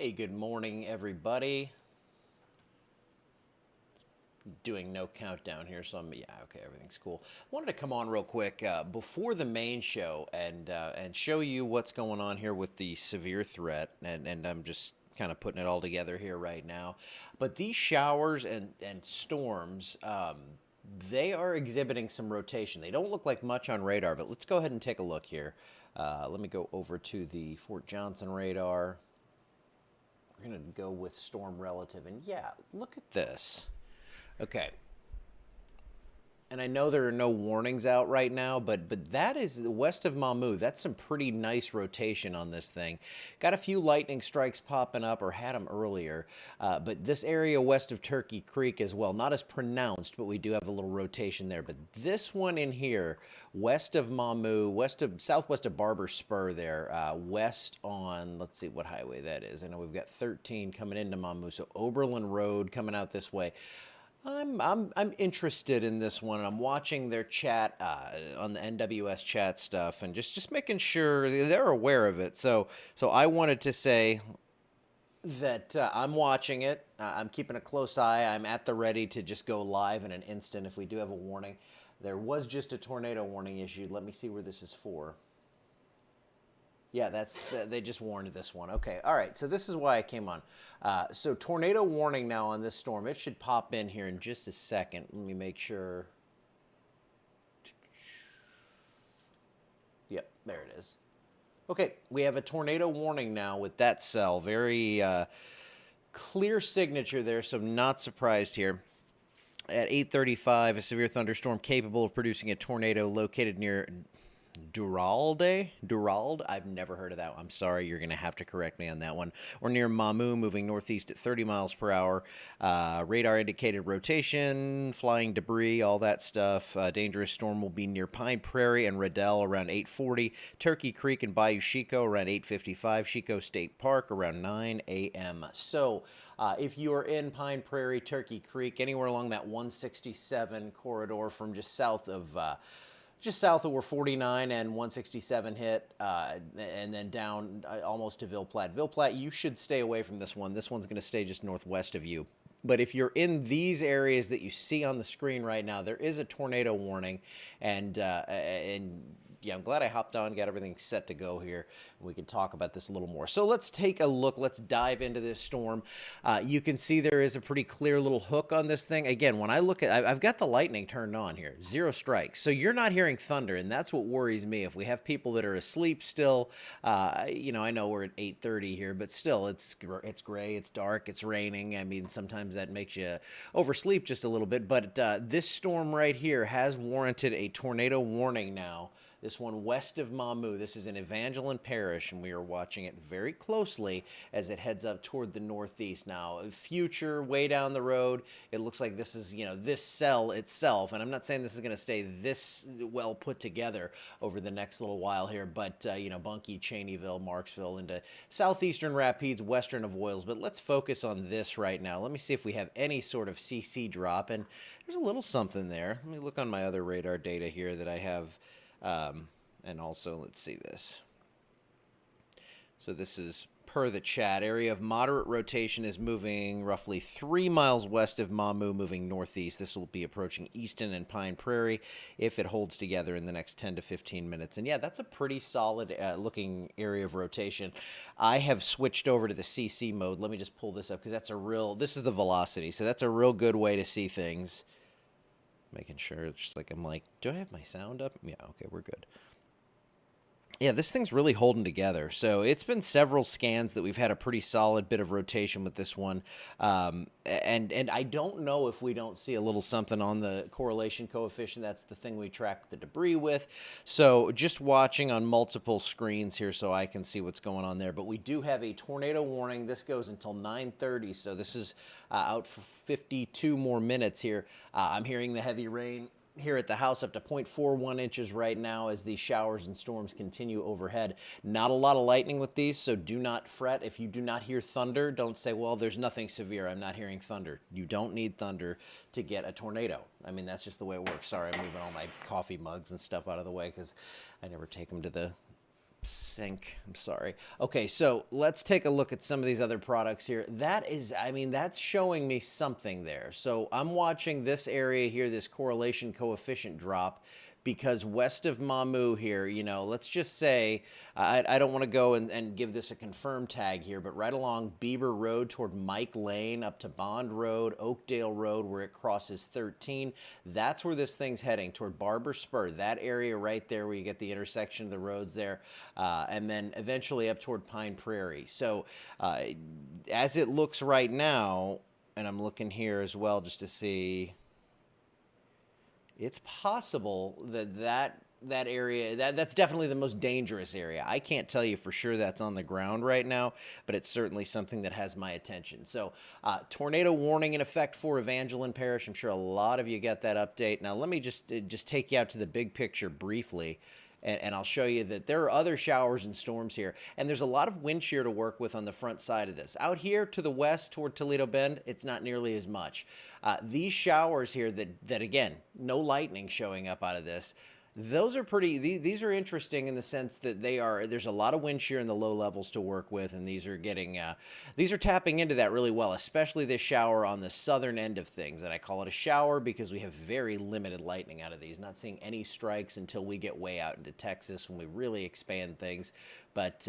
Hey, good morning, everybody. Doing no countdown here, so yeah, okay, everything's cool. Wanted to come on real quick before the main show and show you what's going on here with the severe threat, and I'm just kind of putting it all together here right now. But these showers and storms, they are exhibiting some rotation. They don't look like much on radar, but let's go ahead and take a look here. Let me go over to the Fort Johnson radar. We're going to go with storm relative, and yeah, look at this. Okay. And I know there are no warnings out right now, but that is west of Mamou. That's some pretty nice rotation on this thing. Got a few lightning strikes popping up, or had them earlier. But this area west of Turkey Creek as well, not as pronounced, but we do have a little rotation there. But this one in here, west of Mamou, southwest of Barber Spur there, west on, let's see what highway that is. I know we've got 13 coming into Mamou, so Oberlin Road coming out this way. I'm interested in this one. I'm watching their chat on the NWS chat stuff, and just making sure they're aware of it. So I wanted to say that I'm watching it. I'm keeping a close eye. I'm at the ready to just go live in an instant if we do have a warning. There was just a tornado warning issued. Let me see where this is for. Yeah, they just warned this one. Okay, all right, so this is why I came on. So tornado warning now on this storm. It should pop in here in just a second. Let me make sure. Yep, there it is. Okay, we have a tornado warning now with that cell. Very clear signature there, so I'm not surprised here. At 8:35, a severe thunderstorm capable of producing a tornado located near Durald? I've never heard of that. I'm sorry, you're going to have to correct me on that one. We're near Mamou, moving northeast at 30 miles per hour. Radar indicated rotation, flying debris, all that stuff. Dangerous storm will be near Pine Prairie and Riddell around 8:40. Turkey Creek and Bayou Chico around 8:55. Chico State Park around 9 a.m. So if you are in Pine Prairie, Turkey Creek, anywhere along that 167 corridor from just south of where 49 and 167 hit, and then down almost to Ville Platte. Ville Platte, you should stay away from this one. This one's going to stay just northwest of you. But if you're in these areas that you see on the screen right now, there is a tornado warning, and yeah, I'm glad I hopped on, got everything set to go here. We can talk about this a little more. So let's take a look. Let's dive into this storm. You can see there is a pretty clear little hook on this thing. Again, when I look at, I've got the lightning turned on here, 0 strikes. So you're not hearing thunder, and that's what worries me. If we have people that are asleep still, you know, I know we're at 8:30 here, but still, it's gray, it's dark, it's raining. I mean, sometimes that makes you oversleep just a little bit. But this storm right here has warranted a tornado warning now. This one west of Mamou. This is in Evangeline Parish, and we are watching it very closely as it heads up toward the northeast. Now, future, way down the road, it looks like this is, you know, this cell itself, and I'm not saying this is going to stay this well put together over the next little while here, but, you know, Bunkie, Cheneyville, Marksville, into southeastern Rapides, western of Voiles. But let's focus on this right now. Let me see if we have any sort of CC drop, and there's a little something there. Let me look on my other radar data here that I have. And also, let's see this. So this is per the chat. Area of moderate rotation is moving roughly 3 miles west of Mamou, moving northeast. This will be approaching Easton and Pine Prairie if it holds together in the next 10 to 15 minutes. And yeah, that's a pretty solid looking area of rotation. I have switched over to the CC mode. Let me just pull this up because this is the velocity. So that's a real good way to see things. Making sure, it's just like, I'm like, do I have my sound up? Yeah, okay, we're good. Yeah, this thing's really holding together. So it's been several scans that we've had a pretty solid bit of rotation with this one. And I don't know if we don't see a little something on the correlation coefficient. That's the thing we track the debris with. So just watching on multiple screens here so I can see what's going on there. But we do have a tornado warning. This goes until 9:30. So this is out for 52 more minutes here. I'm hearing the heavy rain here at the house up to 0.41 inches right now as these showers and storms continue overhead. Not a lot of lightning with these, so do not fret. If you do not hear thunder, don't say, well, there's nothing severe. I'm not hearing thunder. You don't need thunder to get a tornado. I mean, that's just the way it works. Sorry, I'm moving all my coffee mugs and stuff out of the way because I never take them to the Sync. I'm sorry. Okay, so let's take a look at some of these other products here. That is, I mean, that's showing me something there. So I'm watching this area here, this correlation coefficient drop, because west of Mamu here, you know, let's just say, I don't want to go and give this a confirm tag here, but right along Beaver Road toward Mike Lane up to Bond Road, Oakdale Road, where it crosses 13, that's where this thing's heading, toward Barber Spur, that area right there where you get the intersection of the roads there, and then eventually up toward Pine Prairie. So as it looks right now, and I'm looking here as well just to see, it's possible that area that's definitely the most dangerous area. I can't tell you for sure that's on the ground right now, but it's certainly something that has my attention. So tornado warning in effect for Evangeline Parish. I'm sure a lot of you got that update. Now let me just take you out to the big picture briefly. And I'll show you that there are other showers and storms here. And there's a lot of wind shear to work with on the front side of this. Out here to the west toward Toledo Bend, it's not nearly as much. These showers here that again, no lightning showing up out of this, those are pretty, these are interesting in the sense that there's a lot of wind shear in the low levels to work with, and these are tapping into that really well, especially this shower on the southern end of things. And I call it a shower because we have very limited lightning out of these. Not seeing any strikes until we get way out into Texas when we really expand things. But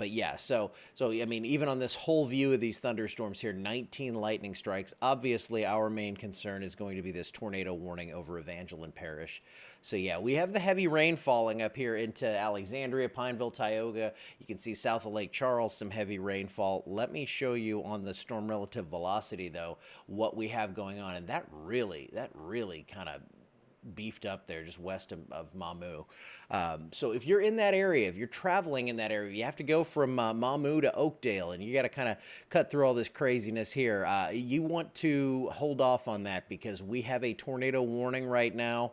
yeah, so I mean, even on this whole view of these thunderstorms here, 19 lightning strikes. Obviously, our main concern is going to be this tornado warning over Evangeline Parish. So yeah, we have the heavy rain falling up here into Alexandria, Pineville, Tioga. You can see south of Lake Charles, some heavy rainfall. Let me show you on the storm relative velocity, though, what we have going on. And that really kind of beefed up there just west of Mamu. So if you're in that area, if you're traveling in that area, you have to go from Mamu to Oakdale, and you got to kind of cut through all this craziness here. You want to hold off on that because we have a tornado warning right now.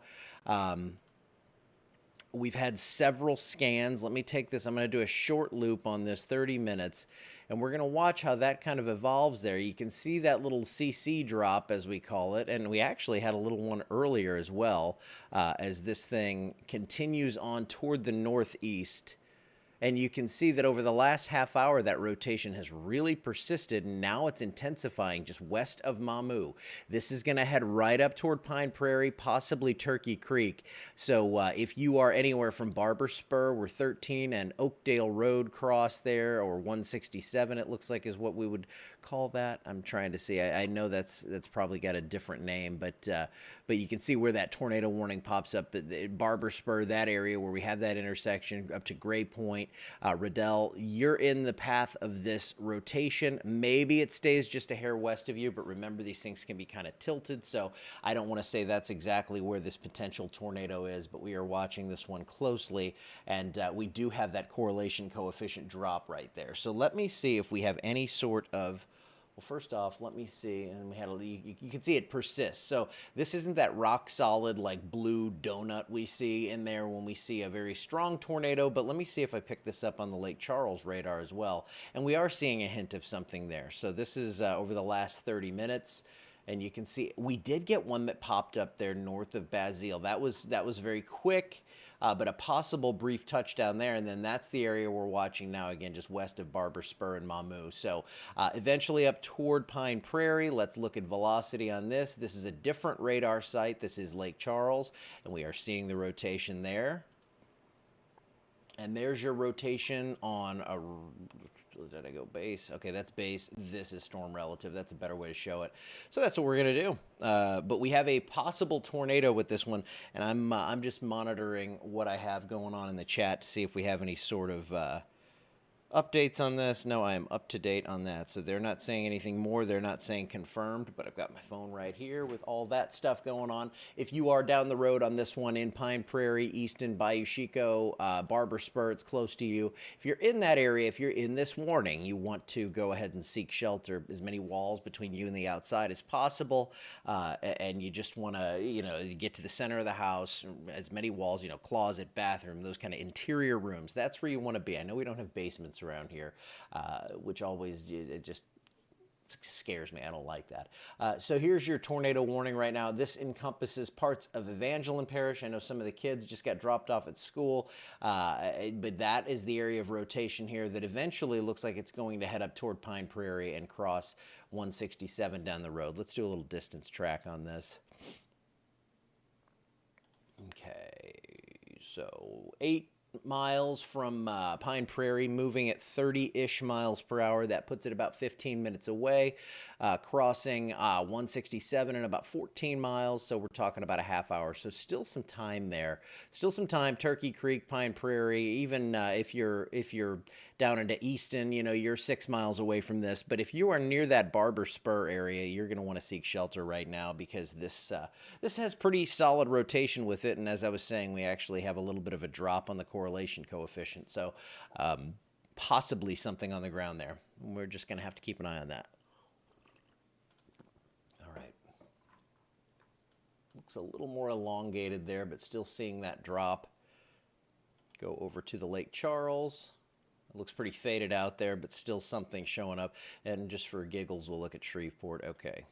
We've had several scans. Let me take this. I'm going to do a short loop on this, 30 minutes, and we're going to watch how that kind of evolves there. You can see that little CC drop, as we call it, and we actually had a little one earlier as well, as this thing continues on toward the northeast. And you can see that over the last half hour, that rotation has really persisted. And now it's intensifying just west of Mamu. This is going to head right up toward Pine Prairie, possibly Turkey Creek. So if you are anywhere from Barber Spur, where 13 and Oakdale Road cross there, or 167, it looks like is what we would call that. I'm trying to see. I know that's probably got a different name, but you can see where that tornado warning pops up at Barber Spur, that area where we have that intersection up to Gray Point. Riddell, you're in the path of this rotation. Maybe it stays just a hair west of you, but remember these things can be kind of tilted, so I don't want to say that's exactly where this potential tornado is, but we are watching this one closely, and we do have that correlation coefficient drop right there. So let me see if we have any sort of, well, first off, let me see, and we had you can see it persists. So this isn't that rock solid like blue donut we see in there when we see a very strong tornado, but let me see if I pick this up on the Lake Charles radar as well. And we are seeing a hint of something there. So this is over the last 30 minutes. And you can see we did get one that popped up there north of Basile. That was very quick, but a possible brief touchdown there. And then that's the area we're watching now, again, just west of Barber Spur and Mamu. So eventually up toward Pine Prairie. Let's look at velocity on this. This is a different radar site. This is Lake Charles, and we are seeing the rotation there. And there's your rotation on a, did I go base? Okay, that's base. This is storm relative. That's a better way to show it. So that's what we're going to do. But we have a possible tornado with this one, and I'm just monitoring what I have going on in the chat to see if we have any sort of updates on this. No, I am up to date on that. So they're not saying anything more. They're not saying confirmed, but I've got my phone right here with all that stuff going on. If you are down the road on this one in Pine Prairie, Easton, Bayou Chico, Barber Spur, it's close to you. If you're in that area, if you're in this warning, you want to go ahead and seek shelter, as many walls between you and the outside as possible. And you just want to, get to the center of the house, as many walls, closet, bathroom, those kind of interior rooms. That's where you want to be. I know we don't have basements around here, which always scares me. I don't like that. So here's your tornado warning right now. This encompasses parts of Evangeline Parish. I know some of the kids just got dropped off at school, but that is the area of rotation here that eventually looks like it's going to head up toward Pine Prairie and cross 167 down the road. Let's do a little distance track on this. Okay, so 8 miles from Pine Prairie, moving at 30-ish miles per hour. That puts it about 15 minutes away, crossing 167 in about 14 miles. So we're talking about a half hour. So still some time there. Still some time. Turkey Creek, Pine Prairie. Even if you're down into Easton, you know, you're 6 miles away from this. But if you are near that Barber Spur area, you're going to want to seek shelter right now, because this has pretty solid rotation with it. And as I was saying, we actually have a little bit of a drop on the correlation coefficient. So possibly something on the ground there. We're just going to have to keep an eye on that. All right. Looks a little more elongated there, but still seeing that drop. Go over to the Lake Charles. It looks pretty faded out there, but still something showing up. And just for giggles, we'll look at Shreveport. Okay.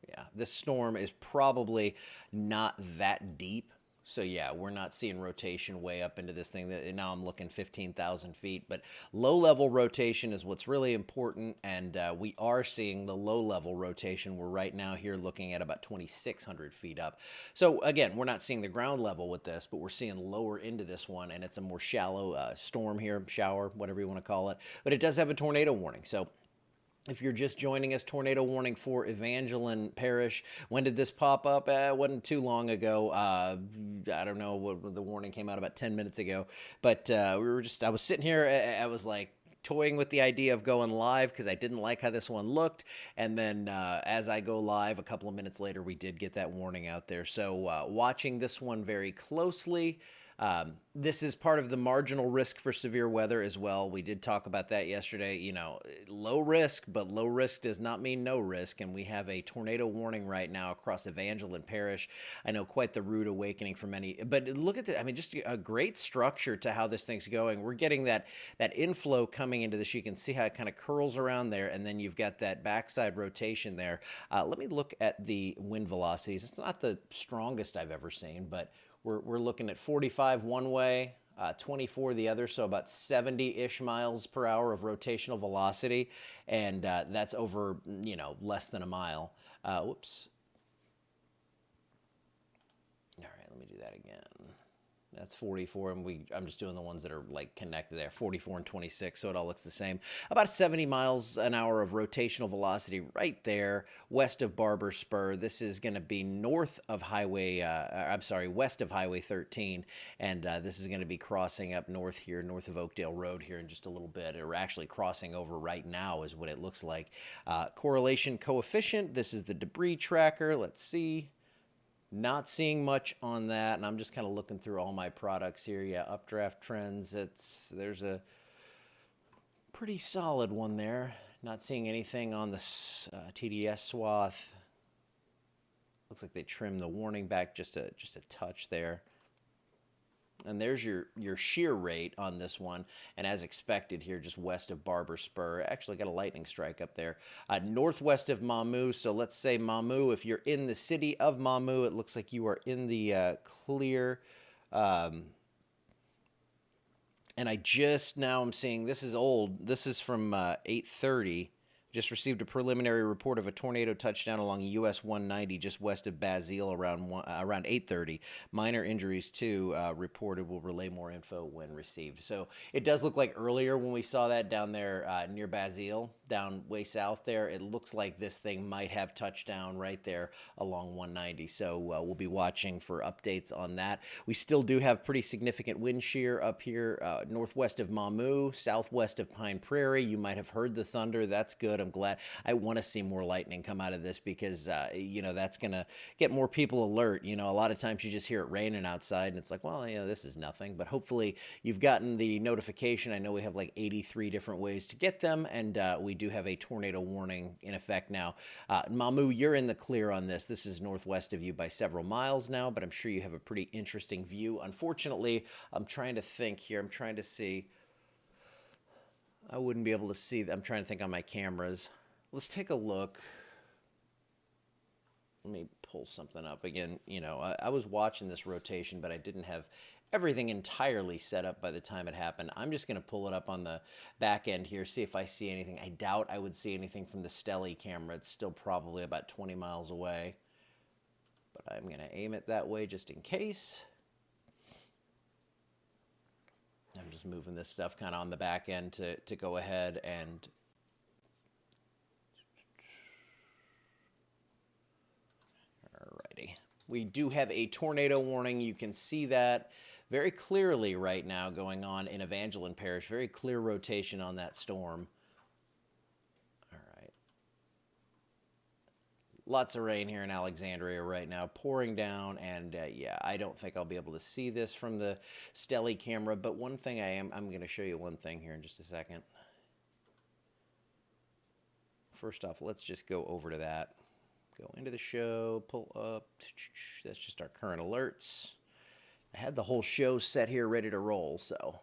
Yeah, this storm is probably not that deep. So yeah, we're not seeing rotation way up into this thing. Now I'm looking 15,000 feet, but low-level rotation is what's really important, and we are seeing the low-level rotation. We're right now here looking at about 2,600 feet up. So again, we're not seeing the ground level with this, but we're seeing lower into this one, and it's a more shallow storm here, shower, whatever you want to call it. But it does have a tornado warning, so if you're just joining us, tornado warning for Evangeline Parish. When did this pop up? It wasn't too long ago. I don't know, what the warning came out about 10 minutes ago. But I was sitting here, I was like toying with the idea of going live because I didn't like how this one looked. And then as I go live, a couple of minutes later, we did get that warning out there. So watching this one very closely. This is part of the marginal risk for severe weather as well. We did talk about that yesterday. You know, low risk, but low risk does not mean no risk. And we have a tornado warning right now across Evangeline Parish. I know, quite the rude awakening for many. But look at I mean, just a great structure to how this thing's going. We're getting that inflow coming into this. You can see how it kind of curls around there. And then you've got that backside rotation there. Let me look at the wind velocities. It's not the strongest I've ever seen, but we're looking at 45 one way, 24 the other, so about 70-ish miles per hour of rotational velocity, and that's over, you know, less than a mile. Whoops. All right, let me do that again. That's 44, and I'm just doing the ones that are like connected there, 44 and 26, so it all looks the same. About 70 miles an hour of rotational velocity right there, west of Barber Spur. This is going to be north of west of Highway 13, and this is going to be crossing up north here, north of Oakdale Road here in just a little bit, or actually crossing over right now is what it looks like. Correlation coefficient, this is the debris tracker. Let's see. Not seeing much on that, and I'm just kind of looking through all my products here. Yeah, updraft trends, there's a pretty solid one there. Not seeing anything on the TDS swath. Looks like they trimmed the warning back just a touch there. And there's your shear rate on this one. And as expected here, just west of Barber Spur. Actually got a lightning strike up there. Northwest of Mamou. So let's say Mamou, if you're in the city of Mamou, it looks like you are in the clear. And I just now am seeing, this is old. This is from 8:30. Just received a preliminary report of a tornado touchdown along US 190 just west of Basile around 8:30. Minor injuries too reported. Will relay more info when received. So it does look like earlier when we saw that down there near Basile, down way south there, it looks like this thing might have touchdown right there along 190. So we'll be watching for updates on that. We still do have pretty significant wind shear up here northwest of Mamou, southwest of Pine Prairie. You might have heard the thunder. That's good. I'm glad. I want to see more lightning come out of this because, you know, that's going to get more people alert. You know, a lot of times you just hear it raining outside and it's like, well, you know, this is nothing. But hopefully you've gotten the notification. I know we have like 83 different ways to get them, and we do have a tornado warning in effect now. Mamou, you're in the clear on this. This is northwest of you by several miles now, but I'm sure you have a pretty interesting view. Unfortunately, I'm trying to think here. I'm trying to see. I wouldn't be able to see. I'm trying to think on my cameras. let's take a look. Let me pull something up again. You know, I was watching this rotation, but I didn't have everything entirely set up by the time it happened. I'm just going to pull it up on the back end here, see if I see anything. I doubt I would see anything from the Stelly camera. It's still probably about 20 miles away, but I'm going to aim it that way just in case. I'm just moving this stuff kind of on the back end to go ahead and alrighty. We do have a tornado warning. You can see that very clearly right now going on in Evangeline Parish. Very clear rotation on that storm. All right. Lots of rain here in Alexandria right now, pouring down, and yeah, I don't think I'll be able to see this from the Stelly camera, but one thing I'm going to show you one thing here in just a second. First off, let's just go over to that. Go into the show, pull up. That's just our current alerts. I had the whole show set here ready to roll, so.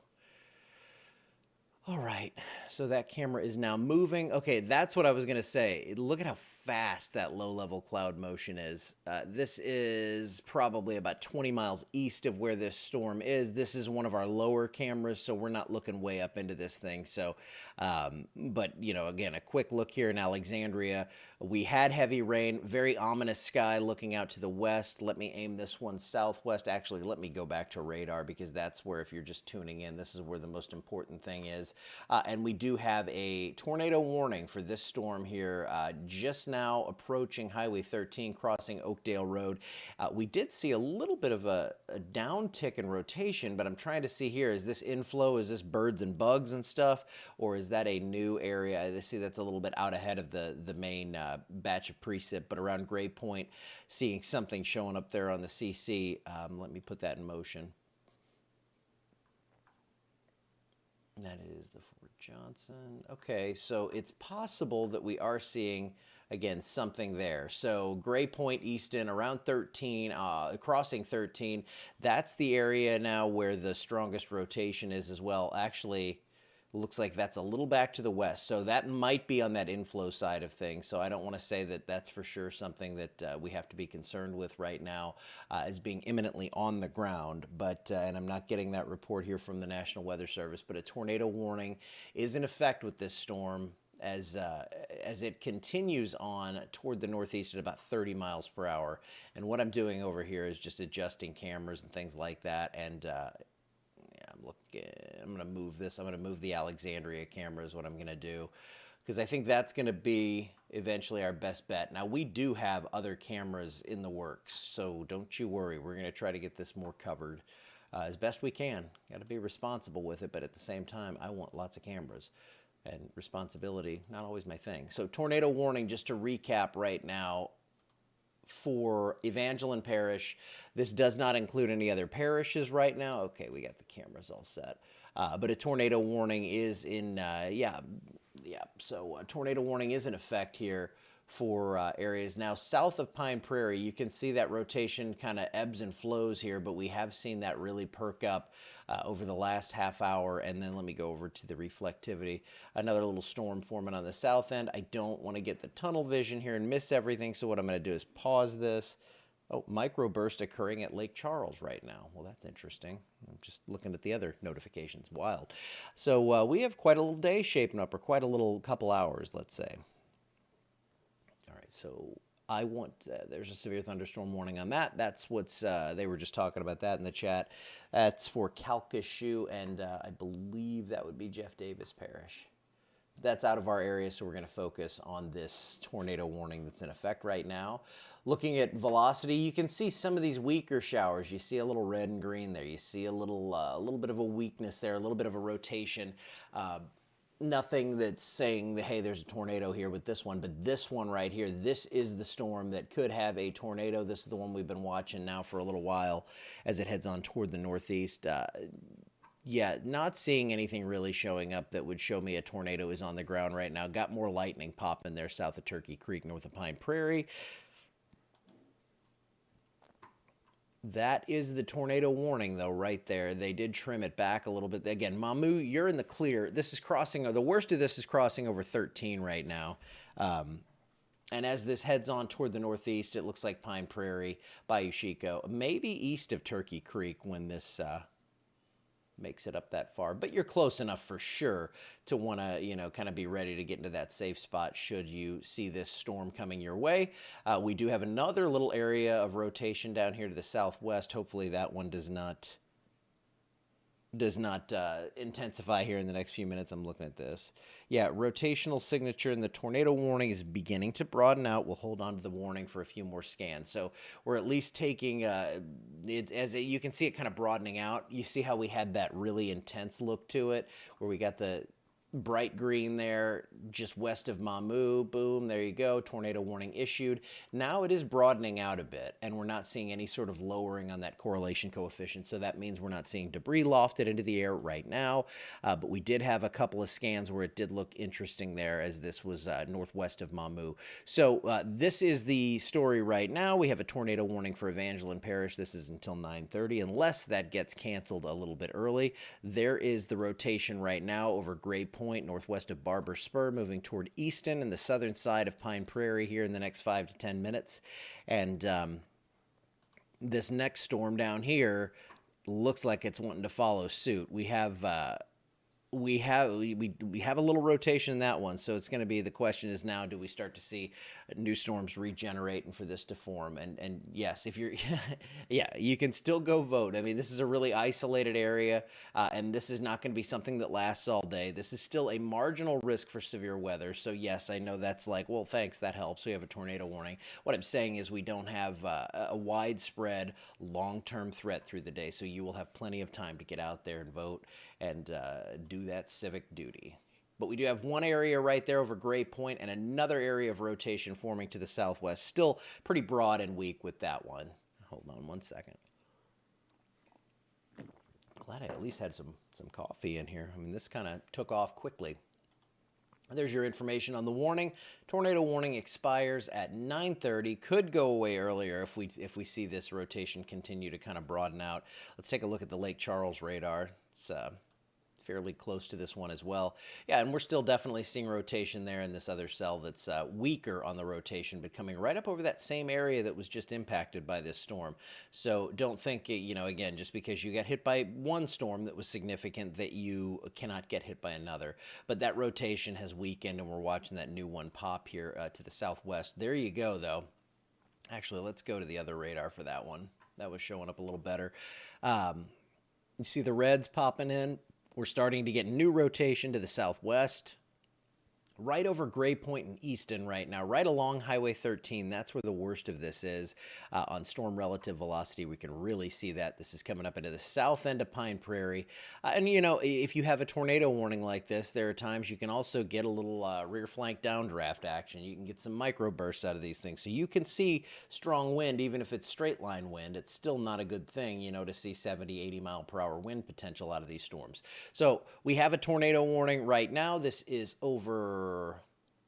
All right, so that camera is now moving. Okay, that's what I was going to say. Look at how fast that low-level cloud motion is. This is probably about 20 miles east of where this storm is. This is one of our lower cameras, so we're not looking way up into this thing. So, but, you know, again, a quick look here in Alexandria. We had heavy rain, very ominous sky looking out to the west. Let me aim this one southwest. Actually, let me go back to radar because that's where, if you're just tuning in, this is where the most important thing is. And we do have a tornado warning for this storm here just now approaching Highway 13, crossing Oakdale Road. We did see a little bit of a downtick in rotation, but I'm trying to see here, is this inflow, is this birds and bugs and stuff, or is that a new area? I see that's a little bit out ahead of the main batch of precip, but around Gray Point, seeing something showing up there on the CC. Let me put that in motion. That is the Fort Johnson. Okay, so it's possible that we are seeing, again, something there. So Gray Point, Easton, around 13, crossing 13. That's the area now where the strongest rotation is as well. Actually, looks like that's a little back to the west. So that might be on that inflow side of things. So I don't want to say that that's for sure something that we have to be concerned with right now as being imminently on the ground. But, and I'm not getting that report here from the National Weather Service, but a tornado warning is in effect with this storm as it continues on toward the northeast at about 30 miles per hour. And what I'm doing over here is just adjusting cameras and things like that. And I'm going to move this. I'm going to move the Alexandria camera is what I'm going to do, because I think that's going to be eventually our best bet. Now, we do have other cameras in the works, so don't you worry. We're going to try to get this more covered as best we can. Got to be responsible with it, but at the same time, I want lots of cameras. And responsibility, not always my thing. So tornado warning, just to recap right now, for Evangeline Parish. This does not include any other parishes right now. Okay, we got the cameras all set. But a tornado warning is in, so a tornado warning is in effect here for areas. Now, south of Pine Prairie, you can see that rotation kind of ebbs and flows here, but we have seen that really perk up over the last half hour. And then let me go over to the reflectivity. Another little storm forming on the south end. I don't want to get the tunnel vision here and miss everything, so what I'm going to do is pause this. Oh, microburst occurring at Lake Charles right now. Well, that's interesting. I'm just looking at the other notifications. Wild. So we have quite a little day shaping up, or quite a little couple hours, let's say. All right, so I want, there's a severe thunderstorm warning on that. That's what's, they were just talking about that in the chat. That's for Calcasieu, and I believe that would be Jeff Davis Parish. That's out of our area, so we're going to focus on this tornado warning that's in effect right now. Looking at velocity, you can see some of these weaker showers. You see a little red and green there. You see a little bit of a weakness there, a little bit of a rotation. Nothing that's saying that, hey, there's a tornado here with this one, but this one right here, this is the storm that could have a tornado. This is the one we've been watching now for a little while as it heads on toward the northeast. Yeah, not seeing anything really showing up that would show me a tornado is on the ground right now. Got more lightning popping there south of Turkey Creek, north of Pine Prairie. That is the tornado warning, though, right there. They did trim it back a little bit. Again, Mamu, you're in the clear. This is crossing, the worst of this is crossing over 13 right now. And as this heads on toward the northeast, it looks like Pine Prairie, Bayou Chico, maybe east of Turkey Creek when this makes it up that far. But you're close enough for sure to want to, kind of be ready to get into that safe spot should you see this storm coming your way. We do have another little area of rotation down here to the southwest. Hopefully that one does not intensify here in the next few minutes. I'm looking at this. Yeah, rotational signature, and the tornado warning is beginning to broaden out. We'll hold on to the warning for a few more scans. So we're at least taking you can see it kind of broadening out. You see how we had that really intense look to it, where we got the bright green there just west of Mamu. Boom, there you go, tornado warning issued. Now it is broadening out a bit, and we're not seeing any sort of lowering on that correlation coefficient, so that means we're not seeing debris lofted into the air right now, but we did have a couple of scans where it did look interesting there, as this was northwest of Mamu. So this is the story right now. We have a tornado warning for Evangeline Parish. This is until 9:30, unless that gets canceled a little bit early. There is the rotation right now over Gray Point, northwest of Barber Spur, moving toward Easton and the southern side of Pine Prairie here in the next 5 to 10 minutes. And this next storm down here looks like it's wanting to follow suit. We have we have a little rotation in that one, so it's going to be, the question is now, do we start to see new storms regenerate and for this to form? And yes, if you're yeah, you can still go vote. I mean, this is a really isolated area, and this is not going to be something that lasts all day. This is still a marginal risk for severe weather. So yes, I know that's like, well, thanks, that helps. We have a tornado warning. What I'm saying is we don't have a widespread long-term threat through the day, so you will have plenty of time to get out there and vote and do that civic duty. But we do have one area right there over Gray Point and another area of rotation forming to the southwest. Still pretty broad and weak with that one. Hold on one second. Glad I at least had some coffee in here. I mean, this kind of took off quickly. There's your information on the warning. Tornado warning expires at 9:30. Could go away earlier if we see this rotation continue to kind of broaden out. Let's take a look at the Lake Charles radar. It's fairly close to this one as well. Yeah, and we're still definitely seeing rotation there in this other cell that's weaker on the rotation, but coming right up over that same area that was just impacted by this storm. So don't think, again, just because you got hit by one storm that was significant that you cannot get hit by another. But that rotation has weakened, and we're watching that new one pop here to the southwest. There you go, though. Actually, let's go to the other radar for that one. That was showing up a little better. You see the reds popping in. We're starting to get new rotation to the southwest, right over Gray Point and Easton right now, right along Highway 13. That's where the worst of this is. On storm relative velocity, we can really see that. This is coming up into the south end of Pine Prairie. And, if you have a tornado warning like this, there are times you can also get a little rear flank downdraft action. You can get some microbursts out of these things. So you can see strong wind, even if it's straight line wind. It's still not a good thing, to see 70, 80 mile per hour wind potential out of these storms. So we have a tornado warning right now. This is over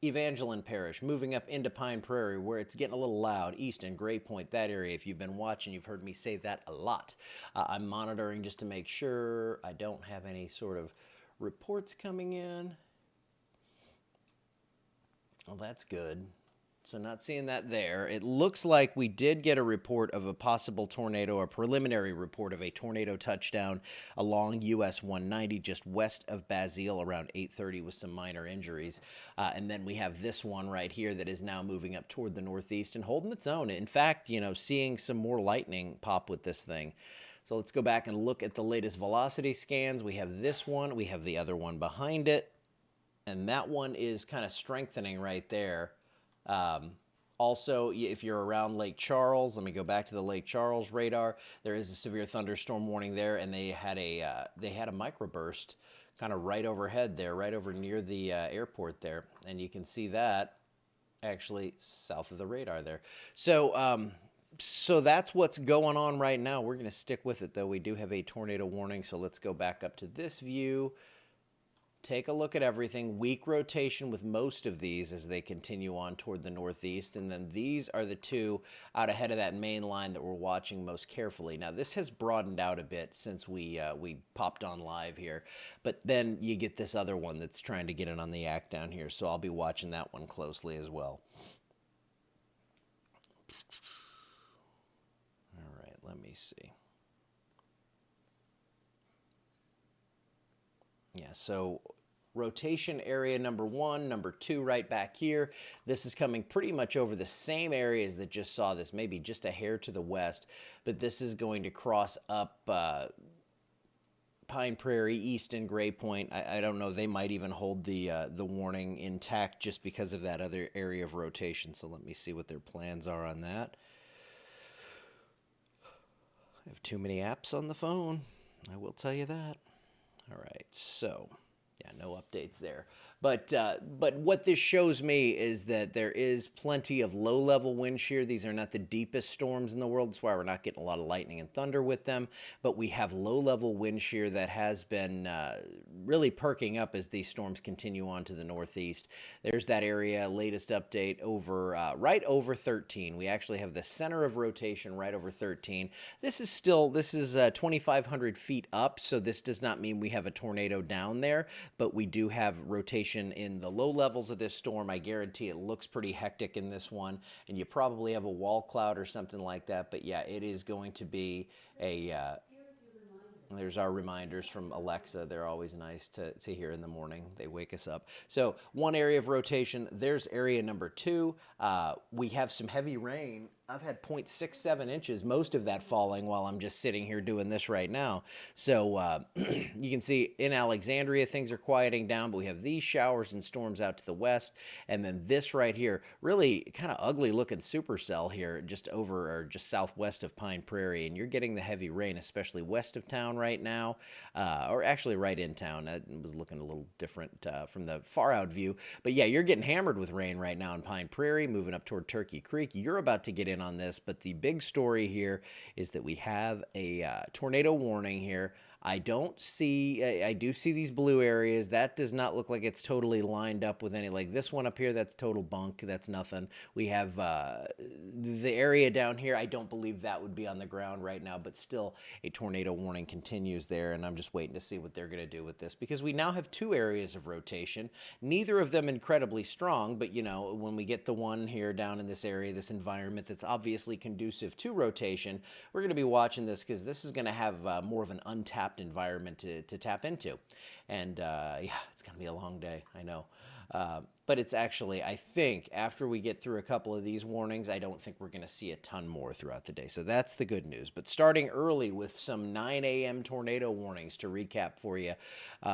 Evangeline Parish, moving up into Pine Prairie, where it's getting a little loud. Easton, Gray Point, that area. If you've been watching, you've heard me say that a lot. I'm monitoring just to make sure I don't have any sort of reports coming in. Well, that's good. So not seeing that there. It looks like we did get a report of a possible tornado, a preliminary report of a tornado touchdown along US 190 just west of Basile around 8:30 with some minor injuries. And then we have this one right here that is now moving up toward the northeast and holding its own. In fact, seeing some more lightning pop with this thing. So let's go back and look at the latest velocity scans. We have this one. We have the other one behind it. And that one is kind of strengthening right there. Also, if you're around Lake Charles, let me go back to the Lake Charles radar. There is a severe thunderstorm warning there, and they had a microburst kind of right overhead there, right over near the airport there, and you can see that actually south of the radar there. So, so that's what's going on right now. We're going to stick with it, though. We do have a tornado warning, so let's go back up to this view. take a look at everything. Weak rotation with most of these as they continue on toward the northeast. And then these are the two out ahead of that main line that we're watching most carefully. Now, this has broadened out a bit since we popped on live here. But then you get this other one that's trying to get in on the act down here. So I'll be watching that one closely as well. All right, let me see. Yeah, so rotation area number 1, number 2 right back here. This is coming pretty much over the same areas that just saw this, maybe just a hair to the west, but this is going to cross up Pine Prairie, Easton, Gray Point. I don't know. They might even hold the warning intact just because of that other area of rotation. So let me see what their plans are on that. I have too many apps on the phone. I will tell you that. All right, so yeah, no updates there. But what this shows me is that there is plenty of low-level wind shear. These are not the deepest storms in the world. That's why we're not getting a lot of lightning and thunder with them. But we have low-level wind shear that has been really perking up as these storms continue on to the northeast. There's that area, latest update, over right over 13. We actually have the center of rotation right over 13. This is 2,500 feet up, so this does not mean we have a tornado down there, but we do have rotation in the low levels of this storm. I guarantee it looks pretty hectic in this one, and you probably have a wall cloud or something like that. But yeah, it is going to be a there's our reminders from Alexa. They're always nice to hear in the morning. They wake us up. So one area of rotation, there's area number 2. We have some heavy rain. I've had 0.67 inches, most of that falling while I'm just sitting here doing this right now. So you can see in Alexandria, things are quieting down, but we have these showers and storms out to the west. And then this right here, really kind of ugly looking supercell here, just over or just southwest of Pine Prairie. And you're getting the heavy rain, especially west of town right now, or actually right in town. That was looking a little different from the far out view. But yeah, you're getting hammered with rain right now in Pine Prairie, moving up toward Turkey Creek. You're about to get in on this, but the big story here is that we have a tornado warning here. I do see these blue areas. That does not look like it's totally lined up with any, like this one up here, that's total bunk. That's nothing. We have the area down here. I don't believe that would be on the ground right now, but still a tornado warning continues there. And I'm just waiting to see what they're going to do with this, because we now have 2 areas of rotation, neither of them incredibly strong. But you know, when we get the one here down in this area, this environment that's obviously conducive to rotation, we're going to be watching this, because this is going to have more of an untapped environment to tap into. And yeah, it's gonna be a long day, I know, but it's actually, I think after we get through a couple of these warnings, I don't think we're gonna see a ton more throughout the day. So that's the good news. But starting early with some 9 a.m. tornado warnings to recap for you.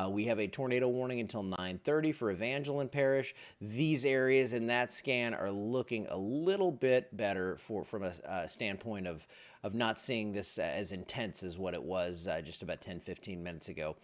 We have a tornado warning until 9:30 for Evangeline Parish. These areas in that scan are looking a little bit better from a standpoint of not seeing this as intense as what it was just about 10-15 minutes ago.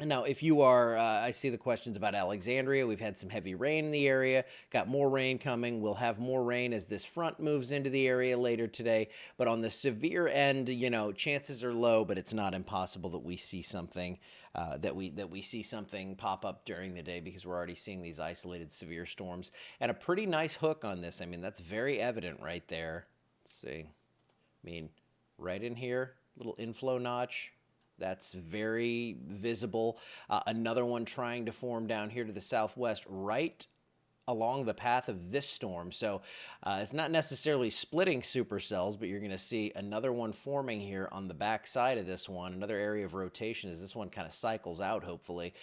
Now, if you are, I see the questions about Alexandria. We've had some heavy rain in the area, got more rain coming. We'll have more rain as this front moves into the area later today. But on the severe end, you know, chances are low, but it's not impossible that we see something, that we see something pop up during the day, because we're already seeing these isolated severe storms. And a pretty nice hook on this. I mean, that's very evident right there. Let's see. I mean, right in here, little inflow notch. That's very visible. Another one trying to form down here to the southwest, right along the path of this storm. So it's not necessarily splitting supercells, but you're going to see another one forming here on the back side of this one, another area of rotation as this one kind of cycles out, hopefully.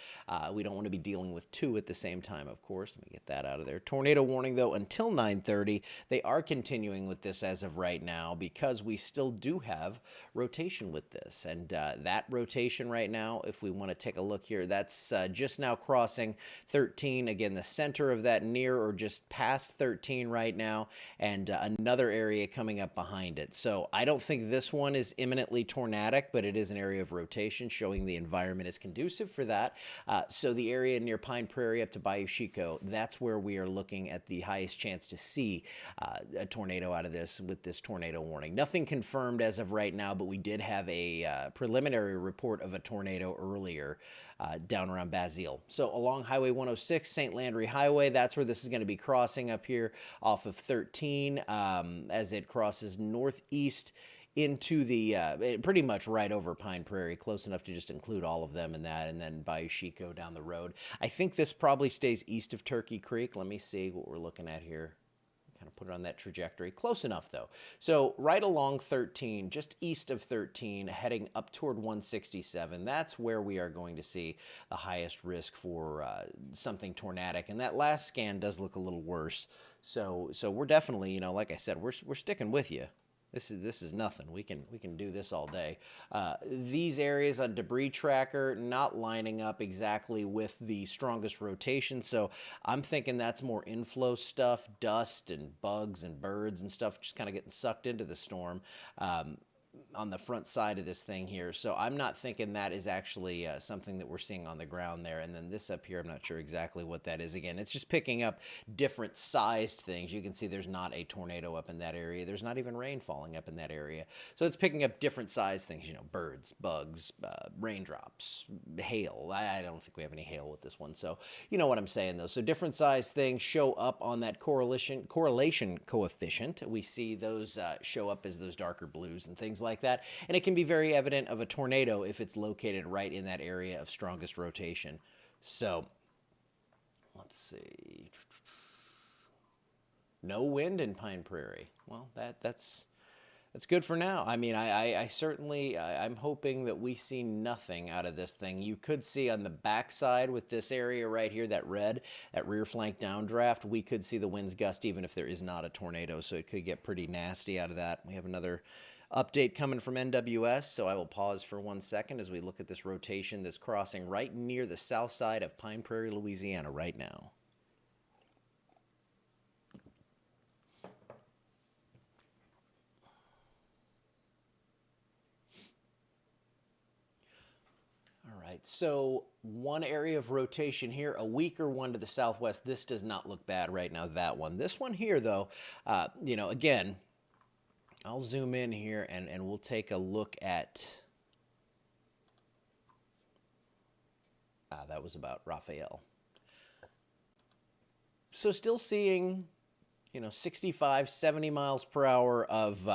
We don't want to be dealing with 2 at the same time, of course. Let me get that out of there. Tornado warning, though, until 9:30. They are continuing with this as of right now, because we still do have rotation with this. And that rotation right now, if we want to take a look here, that's just now crossing 13. Again, the center of that near or just past 13 right now, and another area coming up behind it. So I don't think this one is imminently tornadic, but it is an area of rotation showing the environment is conducive for that. So the area near Pine Prairie up to Bayou Chico, that's where we are looking at the highest chance to see a tornado out of this with this tornado warning. Nothing confirmed as of right now, but we did have a preliminary report of a tornado earlier down around Basile. So along Highway 106, St. Landry Highway, that's where this is going to be crossing up here off of 13 as it crosses northeast into the pretty much right over Pine Prairie, close enough to just include all of them in that, and then Bayou Chico down the road. I think this probably stays east of Turkey Creek. Let me see what we're looking at here. Kind of put it on that trajectory. Close enough, though. So right along 13, just east of 13, heading up toward 167, that's where we are going to see the highest risk for something tornadic. And that last scan does look a little worse. So we're definitely, you know, like I said, we're sticking with you. This is nothing. We can do this all day. These areas on debris tracker not lining up exactly with the strongest rotation, so I'm thinking that's more inflow stuff, dust and bugs and birds and stuff just kind of getting sucked into the storm. On the front side of this thing here. So I'm not thinking that is actually something that we're seeing on the ground there. And then this up here, I'm not sure exactly what that is. Again, it's just picking up different sized things. You can see there's not a tornado up in that area. There's not even rain falling up in that area. So it's picking up different sized things, you know, birds, bugs, raindrops, hail. I don't think we have any hail with this one. So you know what I'm saying though. So different sized things show up on that correlation coefficient. We see those show up as those darker blues and things like that. And it can be very evident of a tornado if it's located right in that area of strongest rotation. So let's see. No wind in Pine Prairie. Well, that's good for now. I mean, I certainly, I'm hoping that we see nothing out of this thing. You could see on the backside with this area right here, that red, that rear flank downdraft, we could see the winds gust even if there is not a tornado. So it could get pretty nasty out of that. We have another update coming from NWS, so I will pause for 1 second as we look at this rotation that's crossing right near the south side of Pine Prairie, Louisiana right now. All right, so one area of rotation here, a weaker one to the southwest. This does not look bad right now, that one. This one here, though, you know, again, I'll zoom in here and we'll take a look at, that was about Raphael. So still seeing, you know, 65, 70 miles per hour of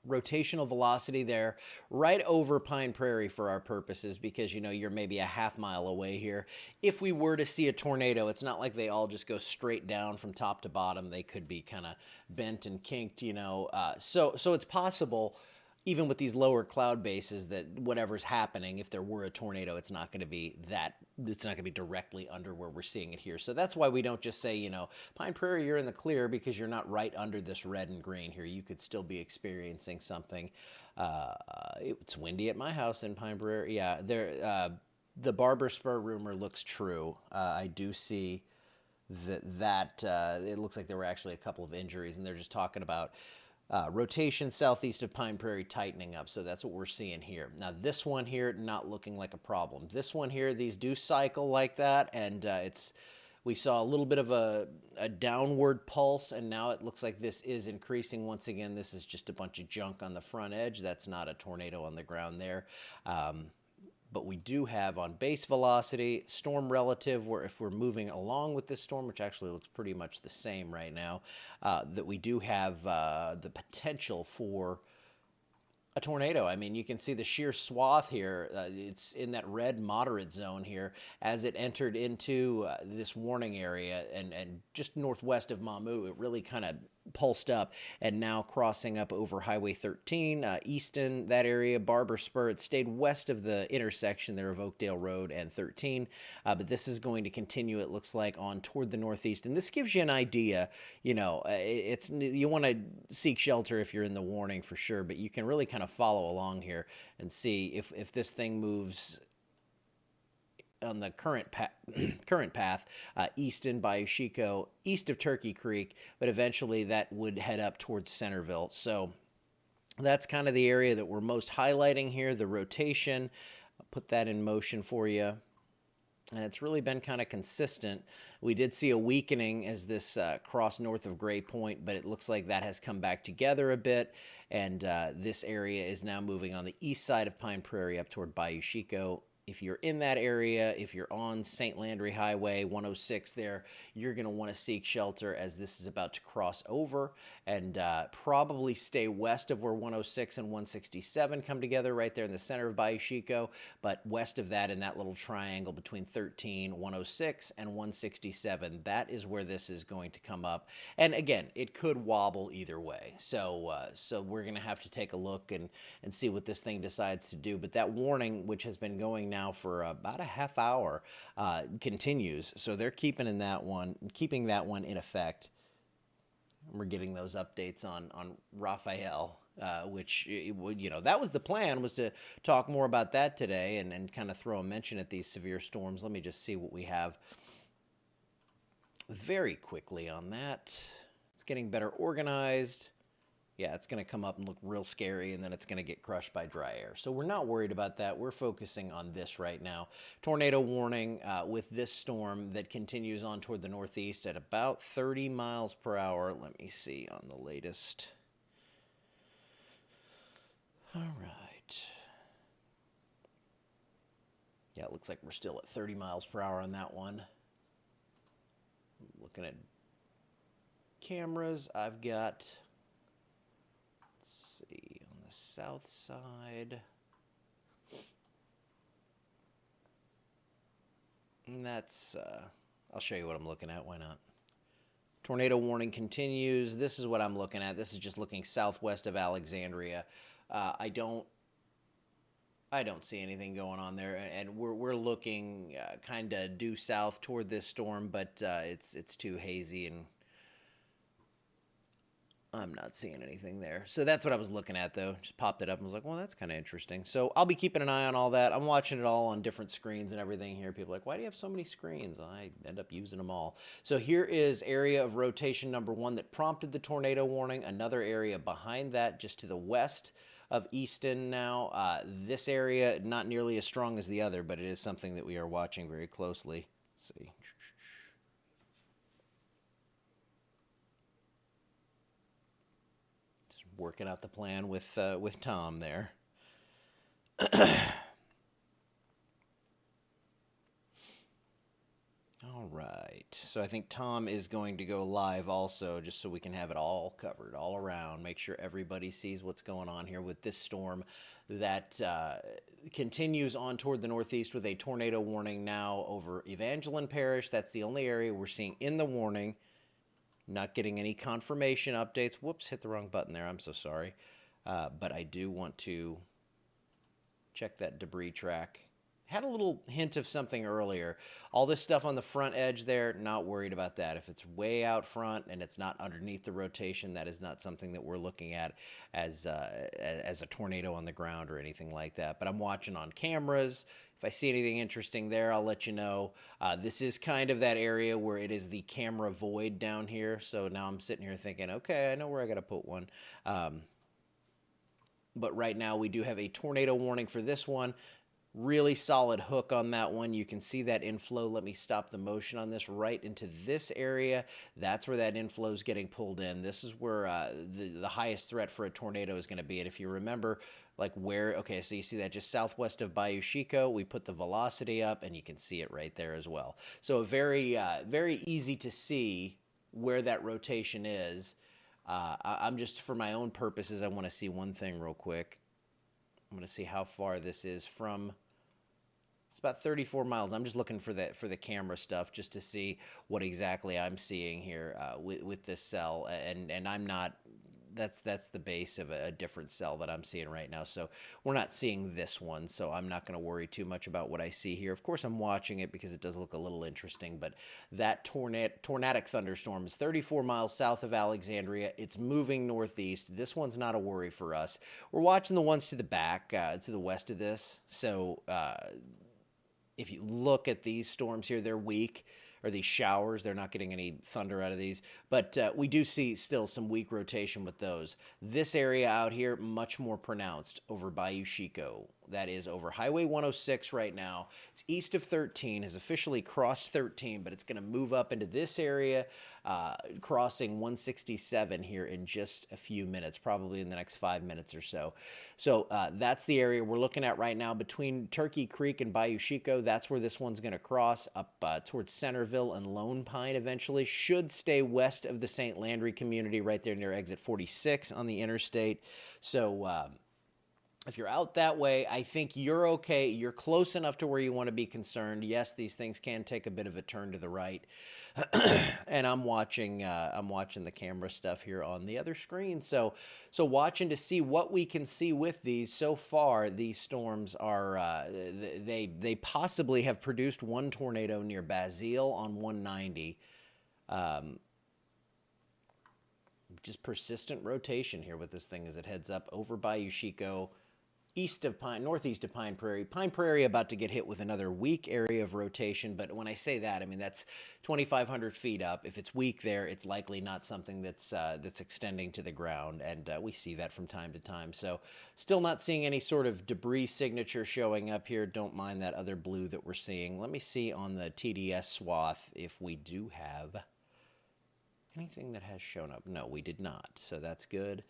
rotational velocity there right over Pine Prairie for our purposes, because, you know, you're maybe a half mile away here. If we were to see a tornado, it's not like they all just go straight down from top to bottom. They could be kind of bent and kinked, you know. So it's possible, even with these lower cloud bases, that whatever's happening, if there were a tornado, it's not going to be directly under where we're seeing it here. So that's why we don't just say, you know, Pine Prairie, you're in the clear, because you're not right under this red and green here. You could still be experiencing something. It's windy at my house in Pine Prairie. Yeah, the Barber Spur rumor looks true. I do see that it looks like there were actually a couple of injuries, and they're just talking about rotation southeast of Pine Prairie tightening up. So that's what we're seeing here. Now this one here, not looking like a problem. This one here, these do cycle like that, and we saw a little bit of a downward pulse, and now it looks like this is increasing once again. This is just a bunch of junk on the front edge. That's not a tornado on the ground there. But we do have on base velocity, storm relative, where if we're moving along with this storm, which actually looks pretty much the same right now, that we do have the potential for a tornado. I mean, you can see the sheer swath here. It's in that red moderate zone here as it entered into this warning area, and just northwest of Mamou, it really kind of pulsed up, and now crossing up over Highway 13, Easton, that area, Barber Spur. It stayed west of the intersection there of Oakdale Road and 13, but this is going to continue, it looks like, on toward the northeast. And this gives you an idea, you know, you want to seek shelter if you're in the warning for sure, but you can really kind of follow along here and see if this thing moves on the current path, Easton, Bayou Chico, east of Turkey Creek, but eventually that would head up towards Centerville. So that's kind of the area that we're most highlighting here, the rotation. I'll put that in motion for you. And it's really been kind of consistent. We did see a weakening as this crossed north of Gray Point, but it looks like that has come back together a bit. And this area is now moving on the east side of Pine Prairie up toward Bayou Chico if you're in that area, if you're on St. Landry Highway 106 there, you're going to want to seek shelter as this is about to cross over, and probably stay west of where 106 and 167 come together right there in the center of Bayou Chico, but west of that in that little triangle between 13, 106, and 167, that is where this is going to come up. And again, it could wobble either way. So we're going to have to take a look and see what this thing decides to do. But that warning, which has been going now for about a half hour, continues. So they're keeping that one in effect. We're getting those updates on Raphael, which, that was the plan, was to talk more about that today and kind of throw a mention at these severe storms. Let me just see what we have very quickly on that. It's getting better organized. Yeah, it's going to come up and look real scary, and then it's going to get crushed by dry air. So we're not worried about that. We're focusing on this right now. Tornado warning with this storm that continues on toward the northeast at about 30 miles per hour. Let me see on the latest. All right. Yeah, it looks like we're still at 30 miles per hour on that one. Looking at cameras, I've got... on the south side, and that's I'll show you what I'm looking at. Why not? Tornado warning continues. This is what I'm looking at. This is just looking southwest of Alexandria. I don't see anything going on there, and we're looking kind of due south toward this storm, but it's too hazy, and I'm not seeing anything there. So that's what I was looking at, though. Just popped it up and was like, well, that's kind of interesting. So I'll be keeping an eye on all that. I'm watching it all on different screens and everything here. People are like, why do you have so many screens? I end up using them all. So here is area of rotation number 1 that prompted the tornado warning. Another area behind that, just to the west of Easton now. This area, not nearly as strong as the other, but it is something that we are watching very closely. Let's see. Working out the plan with Tom there. All right. So I think Tom is going to go live also, just so we can have it all covered all around. Make sure everybody sees what's going on here with this storm that continues on toward the northeast with a tornado warning now over Evangeline Parish. That's the only area we're seeing in the warning. Not getting any confirmation updates. Whoops, hit the wrong button there. I'm so sorry. But I do want to check that debris track. Had a little hint of something earlier. All this stuff on the front edge there, not worried about that. If it's way out front and it's not underneath the rotation, that is not something that we're looking at as a tornado on the ground or anything like that. But I'm watching on cameras. If I see anything interesting there, I'll let you know. This is kind of that area where it is the camera void down here. So now I'm sitting here thinking, okay, I know where I got to put one. But right now we do have a tornado warning for this one. Really solid hook on that one. You can see that inflow. Let me stop the motion on this right into this area. That's where that inflow is getting pulled in. This is where the highest threat for a tornado is going to be. And if you remember, like where, okay, so you see that just southwest of Bayou Chico, we put the velocity up and you can see it right there as well. So very, very easy to see where that rotation is. I'm just, for my own purposes, I want to see one thing real quick. I'm going to see how far this is from. It's about 34 miles. I'm just looking for the camera stuff just to see what exactly I'm seeing here with this cell. And I'm not. That's the base of a different cell that I'm seeing right now. So we're not seeing this one. So I'm not going to worry too much about what I see here. Of course, I'm watching it because it does look a little interesting. But that tornadic thunderstorm is 34 miles south of Alexandria. It's moving northeast. This one's not a worry for us. We're watching the ones to the back, to the west of this. So if you look at these storms here, they're weak. Or these showers, they're not getting any thunder out of these. But we do see still some weak rotation with those. This area out here, much more pronounced over Bayou Chico. That is over Highway 106 right now. It's east of 13, has officially crossed 13, but it's going to move up into this area crossing 167 here in just a few minutes, probably in the next 5 minutes or so. So that's the area we're looking at right now between Turkey Creek and Bayou Chico. That's where this one's going to cross up towards Centerville and Lone Pine eventually. Should stay west of the St. Landry community right there near exit 46 on the interstate. So if you're out that way, I think you're okay. You're close enough to where you want to be concerned. Yes, these things can take a bit of a turn to the right. And I'm watching the camera stuff here on the other screen. So watching to see what we can see with these. So far, these storms are they possibly have produced one tornado near Basile on 190. Just persistent rotation here with this thing as it heads up over Bayou Chico, northeast of Pine Prairie. Pine Prairie about to get hit with another weak area of rotation, but when I say that, I mean that's 2,500 feet up. If it's weak there, it's likely not something that's extending to the ground, and we see that from time to time. So still not seeing any sort of debris signature showing up here. Don't mind that other blue that we're seeing. Let me see on the TDS swath if we do have anything that has shown up. No, we did not, so that's good.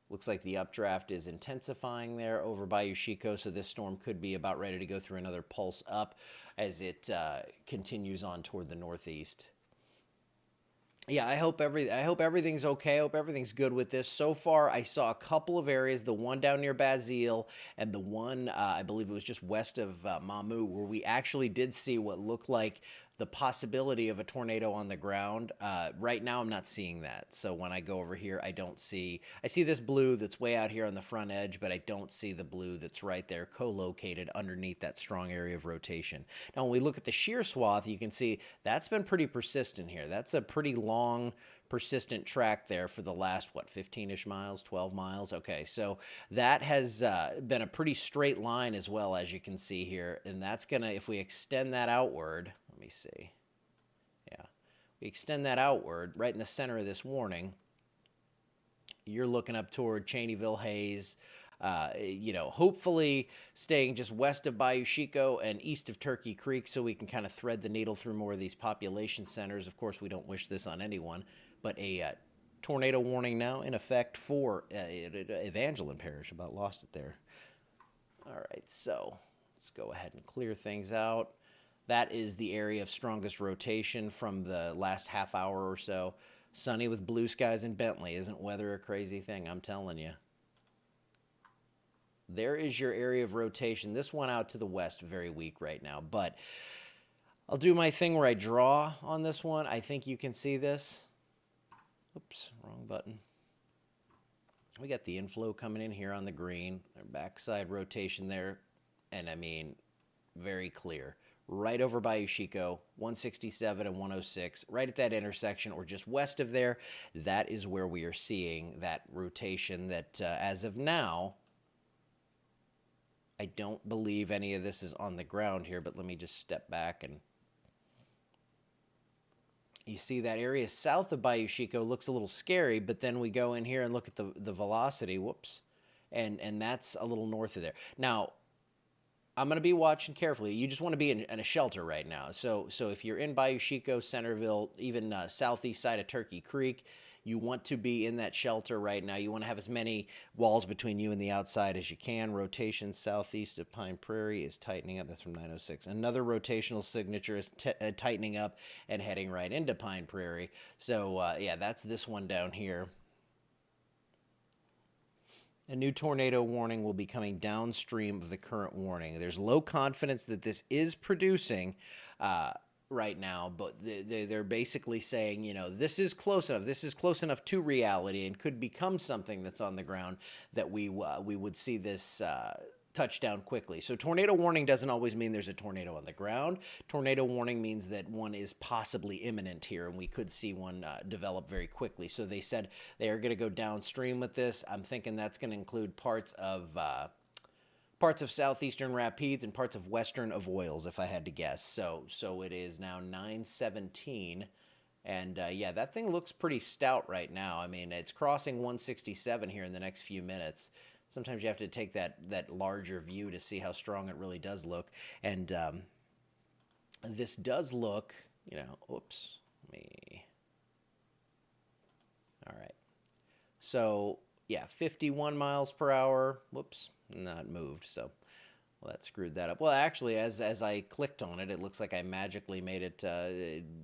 Looks like the updraft is intensifying there over Bayou Chico, so this storm could be about ready to go through another pulse up as it continues on toward the northeast. Yeah, I hope everything's okay. I hope everything's good with this. So far, I saw a couple of areas, the one down near Basile and the one, I believe it was just west of Mamou, where we actually did see what looked like the possibility of a tornado on the ground. Right now, I'm not seeing that. So when I go over here, I see this blue that's way out here on the front edge, but I don't see the blue that's right there co-located underneath that strong area of rotation. Now, when we look at the shear swath, you can see that's been pretty persistent here. That's a pretty long, persistent track there for the last, 15-ish miles, 12 miles? Okay, so that has been a pretty straight line as well, as you can see here. And that's going to, if we extend that outward, let me see. Yeah, we extend that outward right in the center of this warning. You're looking up toward Cheneyville, Hayes, hopefully staying just west of Bayou Chico and east of Turkey Creek so we can kind of thread the needle through more of these population centers. Of course, we don't wish this on anyone, but a tornado warning now in effect for Evangeline Parish. About lost it there. All right, so let's go ahead and clear things out. That is the area of strongest rotation from the last half hour or so. Sunny with blue skies in Bentley. Isn't weather a crazy thing? I'm telling you. There is your area of rotation. This one out to the west, very weak right now. But I'll do my thing where I draw on this one. I think you can see this. Oops, wrong button. We got the inflow coming in here on the green. Their backside rotation there. And I mean, very clear. Right over Bayou Chico, 167 and 106, right at that intersection or just west of there. That is where we are seeing that rotation that, as of now, I don't believe any of this is on the ground here, but let me just step back and you see that area south of Bayou Chico looks a little scary, but then we go in here and look at the velocity, whoops, and that's a little north of there. Now, I'm going to be watching carefully. You just want to be in a shelter right now. So if you're in Bayou Chico, Centerville, even southeast side of Turkey Creek, you want to be in that shelter right now. You want to have as many walls between you and the outside as you can. Rotation southeast of Pine Prairie is tightening up. That's from 906. Another rotational signature is tightening up and heading right into Pine Prairie. So, yeah, that's this one down here. A new tornado warning will be coming downstream of the current warning. There's low confidence that this is producing right now, but they're basically saying, this is close enough. This is close enough to reality and could become something that's on the ground that we would see this touchdown quickly. So tornado warning doesn't always mean there's a tornado on the ground. Tornado warning means that one is possibly imminent here, and we could see one develop very quickly. So they said they are going to go downstream with this. I'm thinking that's going to include parts of southeastern Rapides and parts of western Avoyelles, if I had to guess. So it is now 9:17. And, yeah, that thing looks pretty stout right now. I mean, it's crossing 167 here in the next few minutes. Sometimes you have to take that larger view to see how strong it really does look. And this does look, oops, let me All right. So, yeah, 51 miles per hour. Whoops, not moved. So, well, that screwed that up. Well, actually, as I clicked on it, it looks like I magically made it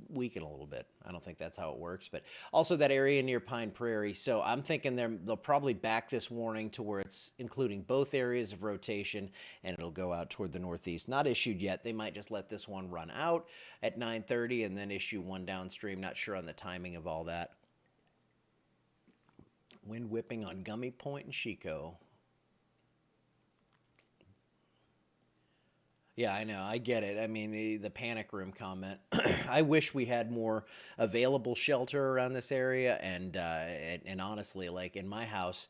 weaken a little bit. I don't think that's how it works. But also that area near Pine Prairie. So I'm thinking they'll probably back this warning to where it's including both areas of rotation, and it'll go out toward the northeast. Not issued yet. They might just let this one run out at 9:30 and then issue one downstream. Not sure on the timing of all that. Wind whipping on Gummy Point and Chico. Yeah, I know. I get it. I mean, the panic room comment. I wish we had more available shelter around this area, and honestly, like in my house,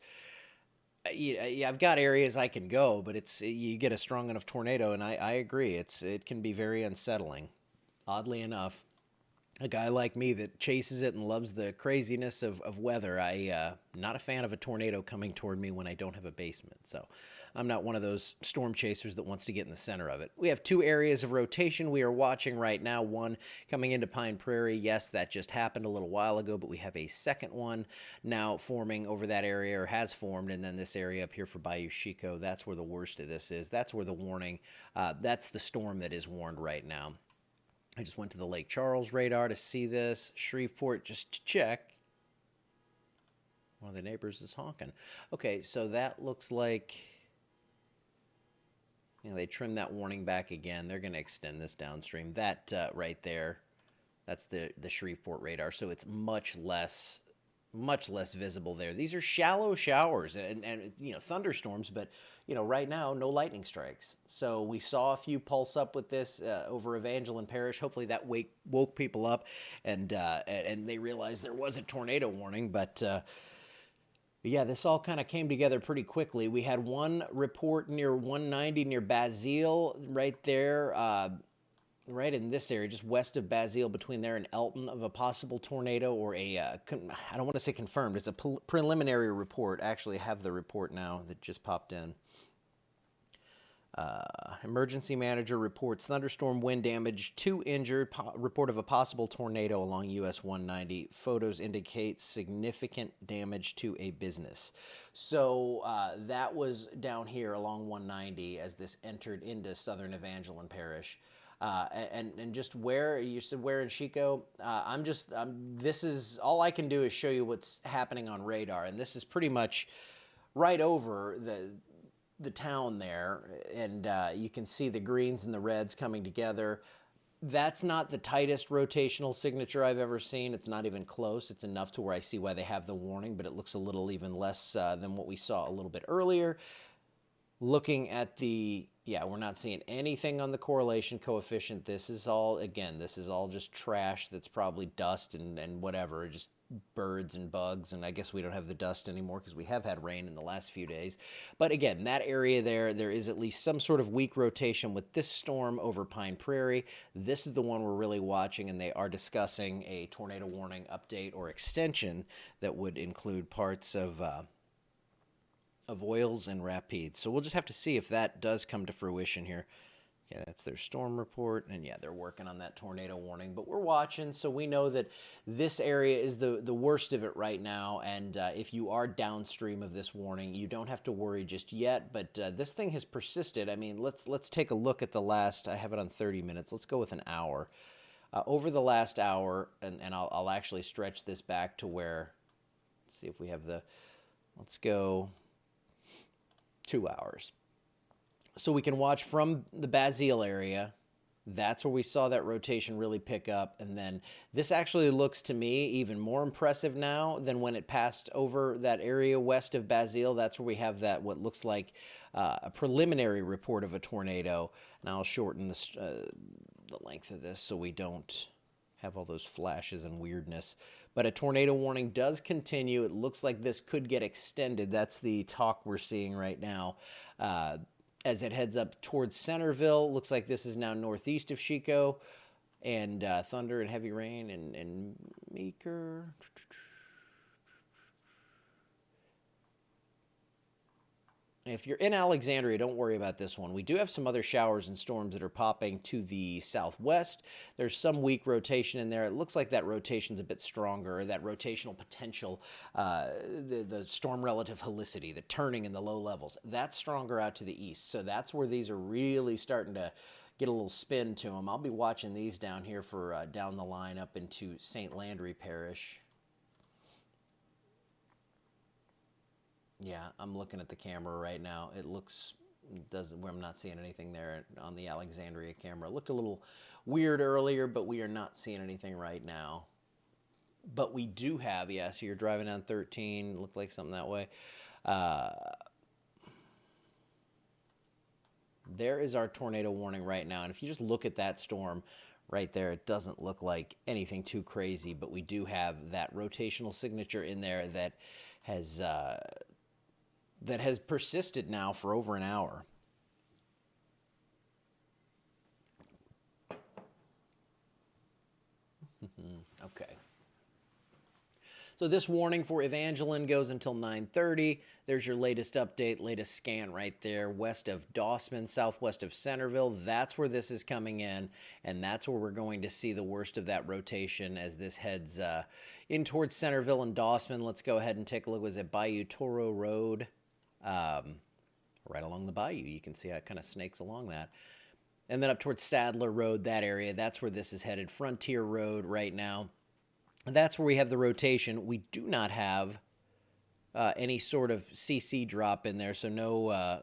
yeah, I've got areas I can go, but it's you get a strong enough tornado, and I agree. It can be very unsettling. Oddly enough, a guy like me that chases it and loves the craziness of weather, not a fan of a tornado coming toward me when I don't have a basement. So I'm not one of those storm chasers that wants to get in the center of it. We have two areas of rotation we are watching right now. One coming into Pine Prairie. Yes, that just happened a little while ago, but we have a second one now forming over that area, or has formed, and then this area up here for Bayou Chico. That's where the worst of this is. That's where the warning, that's the storm that is warned right now. I just went to the Lake Charles radar to see this. Shreveport just to check. One of the neighbors is honking. Okay, so that looks like, they trimmed that warning back again. They're going to extend this downstream. That right there, that's the Shreveport radar. So it's much less visible there. These are shallow showers and thunderstorms, but right now no lightning strikes. So we saw a few pulse up with this over Evangeline Parish. Hopefully that woke people up and they realized there was a tornado warning. But yeah, this all kind of came together pretty quickly. We had one report near 190 near Basile right there. Right in this area, just west of Basile, between there and Elton, of a possible tornado, or I don't want to say confirmed, it's a preliminary report. Actually, I have the report now that just popped in. Emergency manager reports thunderstorm wind damage, 2 injured, report of a possible tornado along US 190. Photos indicate significant damage to a business. So that was down here along 190 as this entered into southern Evangeline Parish. And just where you said where in Chico, this is all I can do is show you what's happening on radar, and this is pretty much right over the town there, and you can see the greens and the reds coming together. That's not the tightest rotational signature I've ever seen. It's not even close. It's enough to where I see why they have the warning, but it looks a little even less than what we saw a little bit earlier. Looking at we're not seeing anything on the correlation coefficient. This is all just trash that's probably dust and whatever, just birds and bugs. And I guess we don't have the dust anymore because we have had rain in the last few days. But again, that area there is at least some sort of weak rotation with this storm over Pine Prairie. This is the one we're really watching, and they are discussing a tornado warning update or extension that would include parts of Oils and Rapides. So we'll just have to see if that does come to fruition here. Okay, that's their storm report, and yeah, they're working on that tornado warning, but we're watching, so we know that this area is the worst of it right now, and if you are downstream of this warning, you don't have to worry just yet, but this thing has persisted. I mean, let's take a look at the last, I have it on 30 minutes, let's go with an hour. Over the last hour, and I'll actually stretch this back to where, let's see if we have let's go 2 hours. So we can watch from the Basile area. That's where we saw that rotation really pick up. And then this actually looks to me even more impressive now than when it passed over that area west of Basile. That's where we have that, what looks like a preliminary report of a tornado. And I'll shorten the length of this so we don't have all those flashes and weirdness. But a tornado warning does continue. It looks like this could get extended. That's the talk we're seeing right now. As it heads up towards Centerville, looks like this is now northeast of Chico, and thunder and heavy rain and Meeker. If you're in Alexandria, don't worry about this one. We do have some other showers and storms that are popping to the southwest. There's some weak rotation in there. It looks like that rotation's a bit stronger, or that rotational potential, the storm relative helicity, the turning in the low levels, that's stronger out to the east. So that's where these are really starting to get a little spin to them. I'll be watching these down here for down the line up into St. Landry Parish. Yeah, I'm looking at the camera right now. It looks, doesn't, I'm not seeing anything there on the Alexandria camera. It looked a little weird earlier, but we are not seeing anything right now. But we do have, yeah, so you're driving down 13, looked like something that way. There is our tornado warning right now. And if you just look at that storm right there, it doesn't look like anything too crazy, but we do have that rotational signature in there that has persisted now for over an hour. Okay. So this warning for Evangeline goes until 9:30. There's your latest update, latest scan right there, west of Dossman, southwest of Centerville. That's where this is coming in, and that's where we're going to see the worst of that rotation as this heads in towards Centerville and Dossman. Let's go ahead and take a look. Was it Bayou Toro Road? Right along the bayou. You can see how it kind of snakes along that. And then up towards Sadler Road, that area, that's where this is headed. Frontier Road right now. That's where we have the rotation. We do not have any sort of CC drop in there, so no,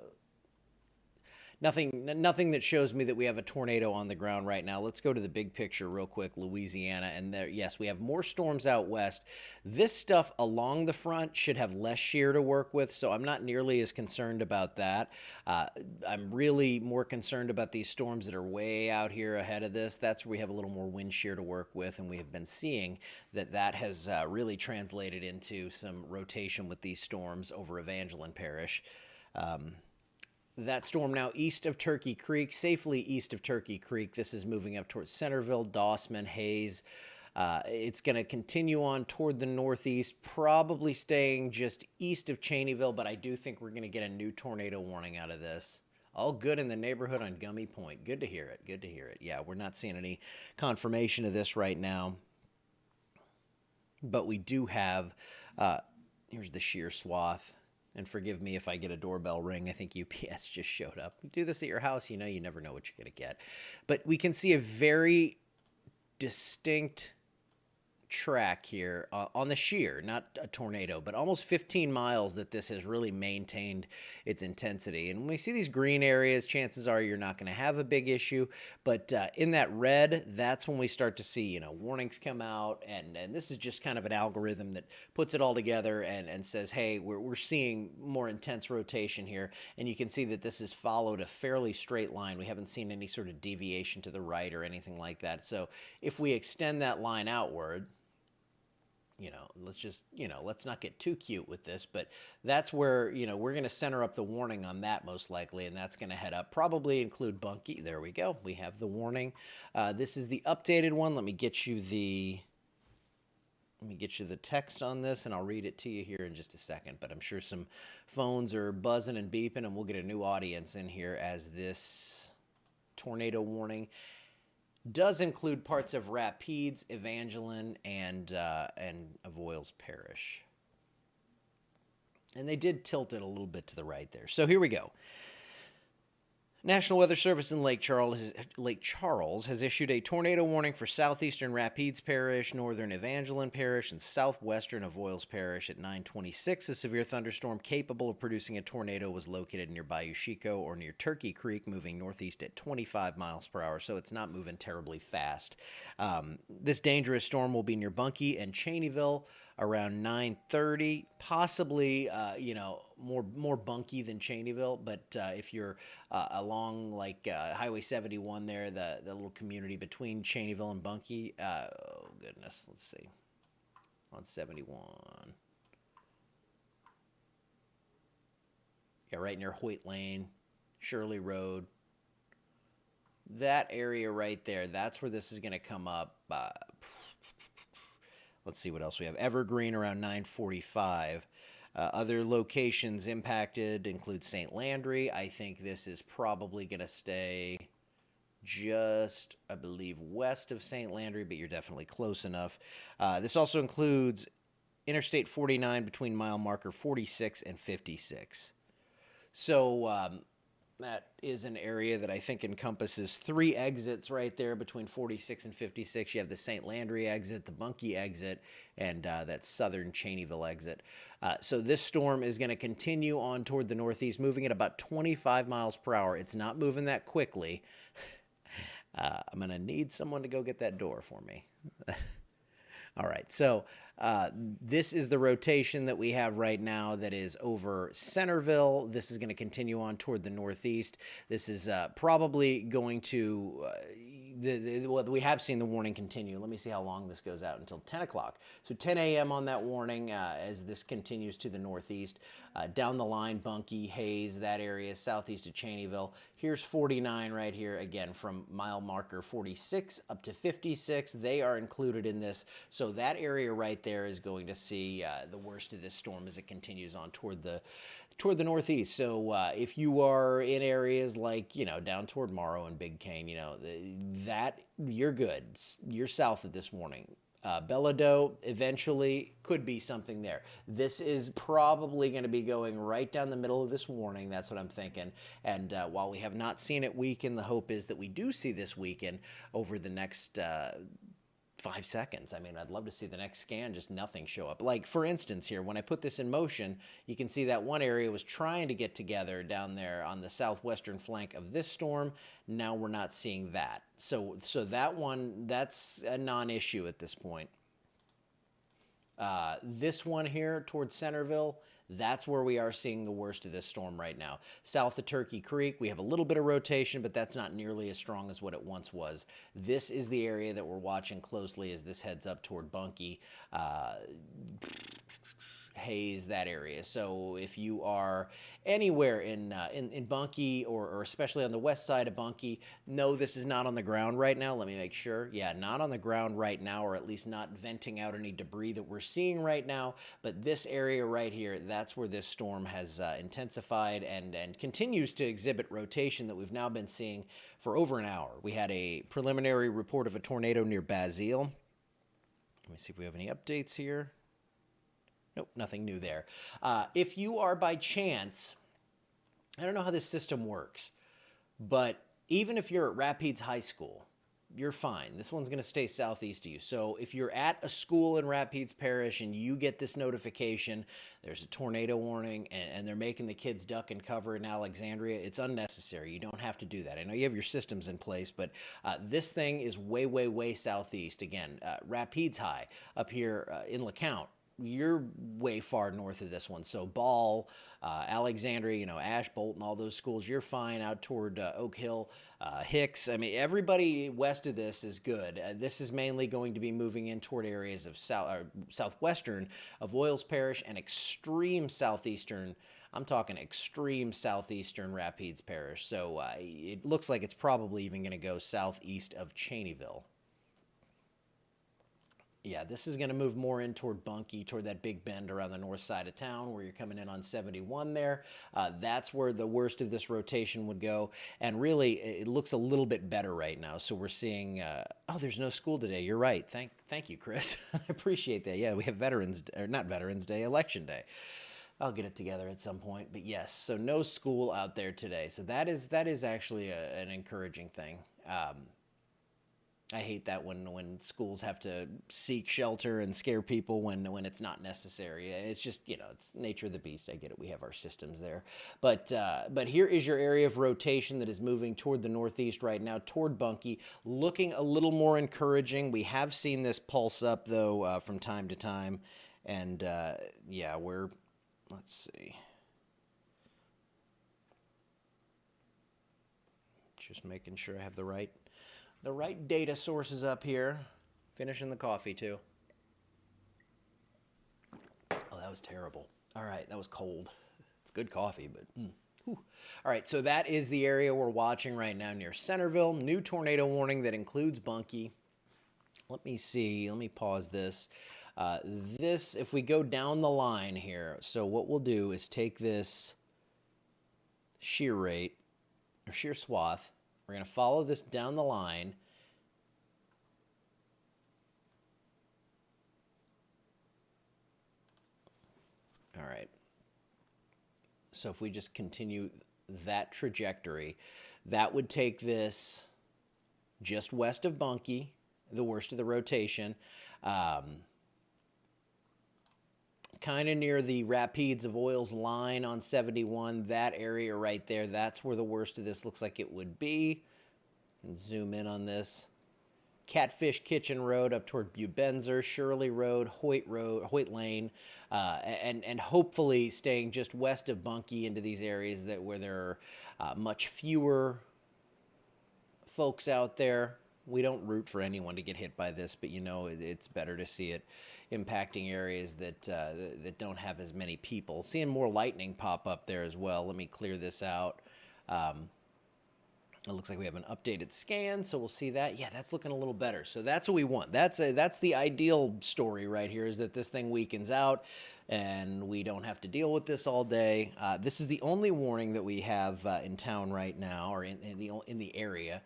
nothing that shows me that we have a tornado on the ground right now. Let's go to the big picture real quick, Louisiana. And there, yes, we have more storms out west. This stuff along the front should have less shear to work with, so I'm not nearly as concerned about that. I'm really more concerned about these storms that are way out here ahead of this. That's where we have a little more wind shear to work with, and we have been seeing that has really translated into some rotation with these storms over Evangeline Parish. That storm now east of Turkey Creek, safely east of Turkey Creek. This is moving up towards Centerville, Dossman, Hayes. It's going to continue on toward the northeast, probably staying just east of Cheneyville, but I do think we're going to get a new tornado warning out of this. All good in the neighborhood on Gummy Point. Good to hear it. Good to hear it. Yeah, we're not seeing any confirmation of this right now, but we do have, here's the sheer swath. And forgive me if I get a doorbell ring. I think UPS just showed up. You do this at your house, you know, you never know what you're going to get. But we can see a very distinct track here on the shear, not a tornado, but almost 15 miles that this has really maintained its intensity. And when we see these green areas, chances are you're not going to have a big issue. But in that red, that's when we start to see, you know, warnings come out. And this is just kind of an algorithm that puts it all together and says, hey, we're seeing more intense rotation here. And you can see that this has followed a fairly straight line. We haven't seen any sort of deviation to the right or anything like that. So if we extend that line outward, you know, let's just, you know, let's not get too cute with this, but that's where, you know, we're going to center up the warning on that most likely, and that's going to head up, probably include Bunkie. There we go. We have the warning. This is the updated one. Let me get you the text on this, and I'll read it to you here in just a second, but I'm sure some phones are buzzing and beeping, and we'll get a new audience in here as this tornado warning does include parts of Rapides, Evangeline, and Avoyelles Parish. And they did tilt it a little bit to the right there. So here we go. National Weather Service in Lake Charles has issued a tornado warning for southeastern Rapides Parish, northern Evangeline Parish, and southwestern Avoyelles Parish at 9:26. A severe thunderstorm capable of producing a tornado was located near Bayou Chico or near Turkey Creek, moving northeast at 25 miles per hour, so it's not moving terribly fast. This dangerous storm will be near Bunkie and Cheneyville around 9:30, possibly, you know, more Bunkie than Cheneyville, but if you're along like Highway 71 there, the little community between Cheneyville and Bunkie, oh goodness, let's see, on 71. Yeah, right near Hoyt Lane, Shirley Road. That area right there, that's where this is going to come up. Let's see what else we have. Evergreen around 9:45. Other locations impacted include St. Landry. I think this is probably going to stay just, I believe, west of St. Landry, but you're definitely close enough. This also includes Interstate 49 between mile marker 46 and 56. So that is an area that I think encompasses 3 exits right there between 46 and 56. You have the St. Landry exit, the Bunkie exit, and that southern Cheneyville exit. So this storm is going to continue on toward the northeast, moving at about 25 miles per hour. It's not moving that quickly. I'm going to need someone to go get that door for me. All right, so this is the rotation that we have right now that is over Centerville. This is going to continue on toward the northeast. This is probably going to, well, we have seen the warning continue. Let me see how long this goes out until 10 o'clock. So 10 a.m. on that warning as this continues to the northeast. Down the line, Bunkie, Hayes, that area, southeast of Cheneyville. Here's 49 right here, again, from mile marker 46 up to 56. They are included in this. So that area right there is going to see the worst of this storm as it continues on toward the northeast. So if you are in areas like, down toward Morrow and Big Cane, that you're good. You're south of this warning. Belledoe eventually could be something there. This is probably going to be going right down the middle of this warning. That's what I'm thinking. And while we have not seen it weaken, the hope is that we do see this weaken over the next 5 seconds. I mean, I'd love to see the next scan, just nothing show up. Like, for instance, here, when I put this in motion, you can see that one area was trying to get together down there on the southwestern flank of this storm. Now we're not seeing that. So that one, that's a non-issue at this point. This one here towards Centerville, that's where we are seeing the worst of this storm right now. South of Turkey Creek, we have a little bit of rotation, but that's not nearly as strong as what it once was. This is the area that we're watching closely as this heads up toward Bunkie, Hayes, that area. So if you are anywhere in Bunkie or especially on the west side of Bunkie, no, this is not on the ground right now. Let me make sure. Yeah, not on the ground right now, or at least not venting out any debris that we're seeing right now. But this area right here, that's where this storm has intensified and continues to exhibit rotation that we've now been seeing for over an hour. We had a preliminary report of a tornado near Basile. Let me see if we have any updates here. Nope, nothing new there. If you are by chance, I don't know how this system works, but even if you're at Rapides High School, you're fine. This one's going to stay southeast of you. So if you're at a school in Rapides Parish and you get this notification, there's a tornado warning, and they're making the kids duck and cover in Alexandria, it's unnecessary. You don't have to do that. I know you have your systems in place, but this thing is way, way, way southeast. Again, Rapides High up here in LeCount. You're way far north of this one. So Ball, Alexandria, Ash, Bolton, all those schools, you're fine out toward Oak Hill, Hicks. I mean, everybody west of this is good. This is mainly going to be moving in toward areas of southwestern of Voiles Parish and extreme southeastern. I'm talking extreme southeastern Rapides Parish. So it looks like it's probably even going to go southeast of Cheneyville. Yeah, this is going to move more in toward Bunkie, toward that big bend around the north side of town where you're coming in on 71 there. That's where the worst of this rotation would go. And really, it looks a little bit better right now. So we're seeing, oh, there's no school today. You're right. Thank you, Chris. I appreciate that. Yeah, we have not Veterans Day, Election Day. I'll get it together at some point. But yes, so no school out there today. So that is actually an encouraging thing. I hate that when schools have to seek shelter and scare people when it's not necessary. It's just, it's nature of the beast. I get it. We have our systems there. But here is your area of rotation that is moving toward the northeast right now, toward Bunkie, looking a little more encouraging. We have seen this pulse up, though, from time to time. And, yeah, let's see. Just making sure I have the right data sources up here. Finishing the coffee, too. Oh, that was terrible. All right, that was cold. It's good coffee, but... All right, so that is the area we're watching right now near Centerville. New tornado warning that includes Bunkie. Let me see. Let me pause this. If we go down the line here, so what we'll do is take this shear rate or shear swath. We're going to follow this down the line. All right. So if we just continue that trajectory, that would take this just west of Bunkie, the worst of the rotation, kind of near the Rapides of Oils line on 71, that area right there, that's where the worst of this looks like it would be. And zoom in on this. Catfish Kitchen Road up toward Bubenzer, Shirley Road, Hoyt Lane, and hopefully staying just west of Bunkie into these areas where there are much fewer folks out there. We don't root for anyone to get hit by this, but it's better to see it impacting areas that don't have as many people. Seeing more lightning pop up there as well. Let me clear this out. It looks like we have an updated scan, so we'll see that. Yeah, that's looking a little better. So that's what we want. That's the ideal story right here, is that this thing weakens out and we don't have to deal with this all day. This is the only warning that we have in town right now, or in the area.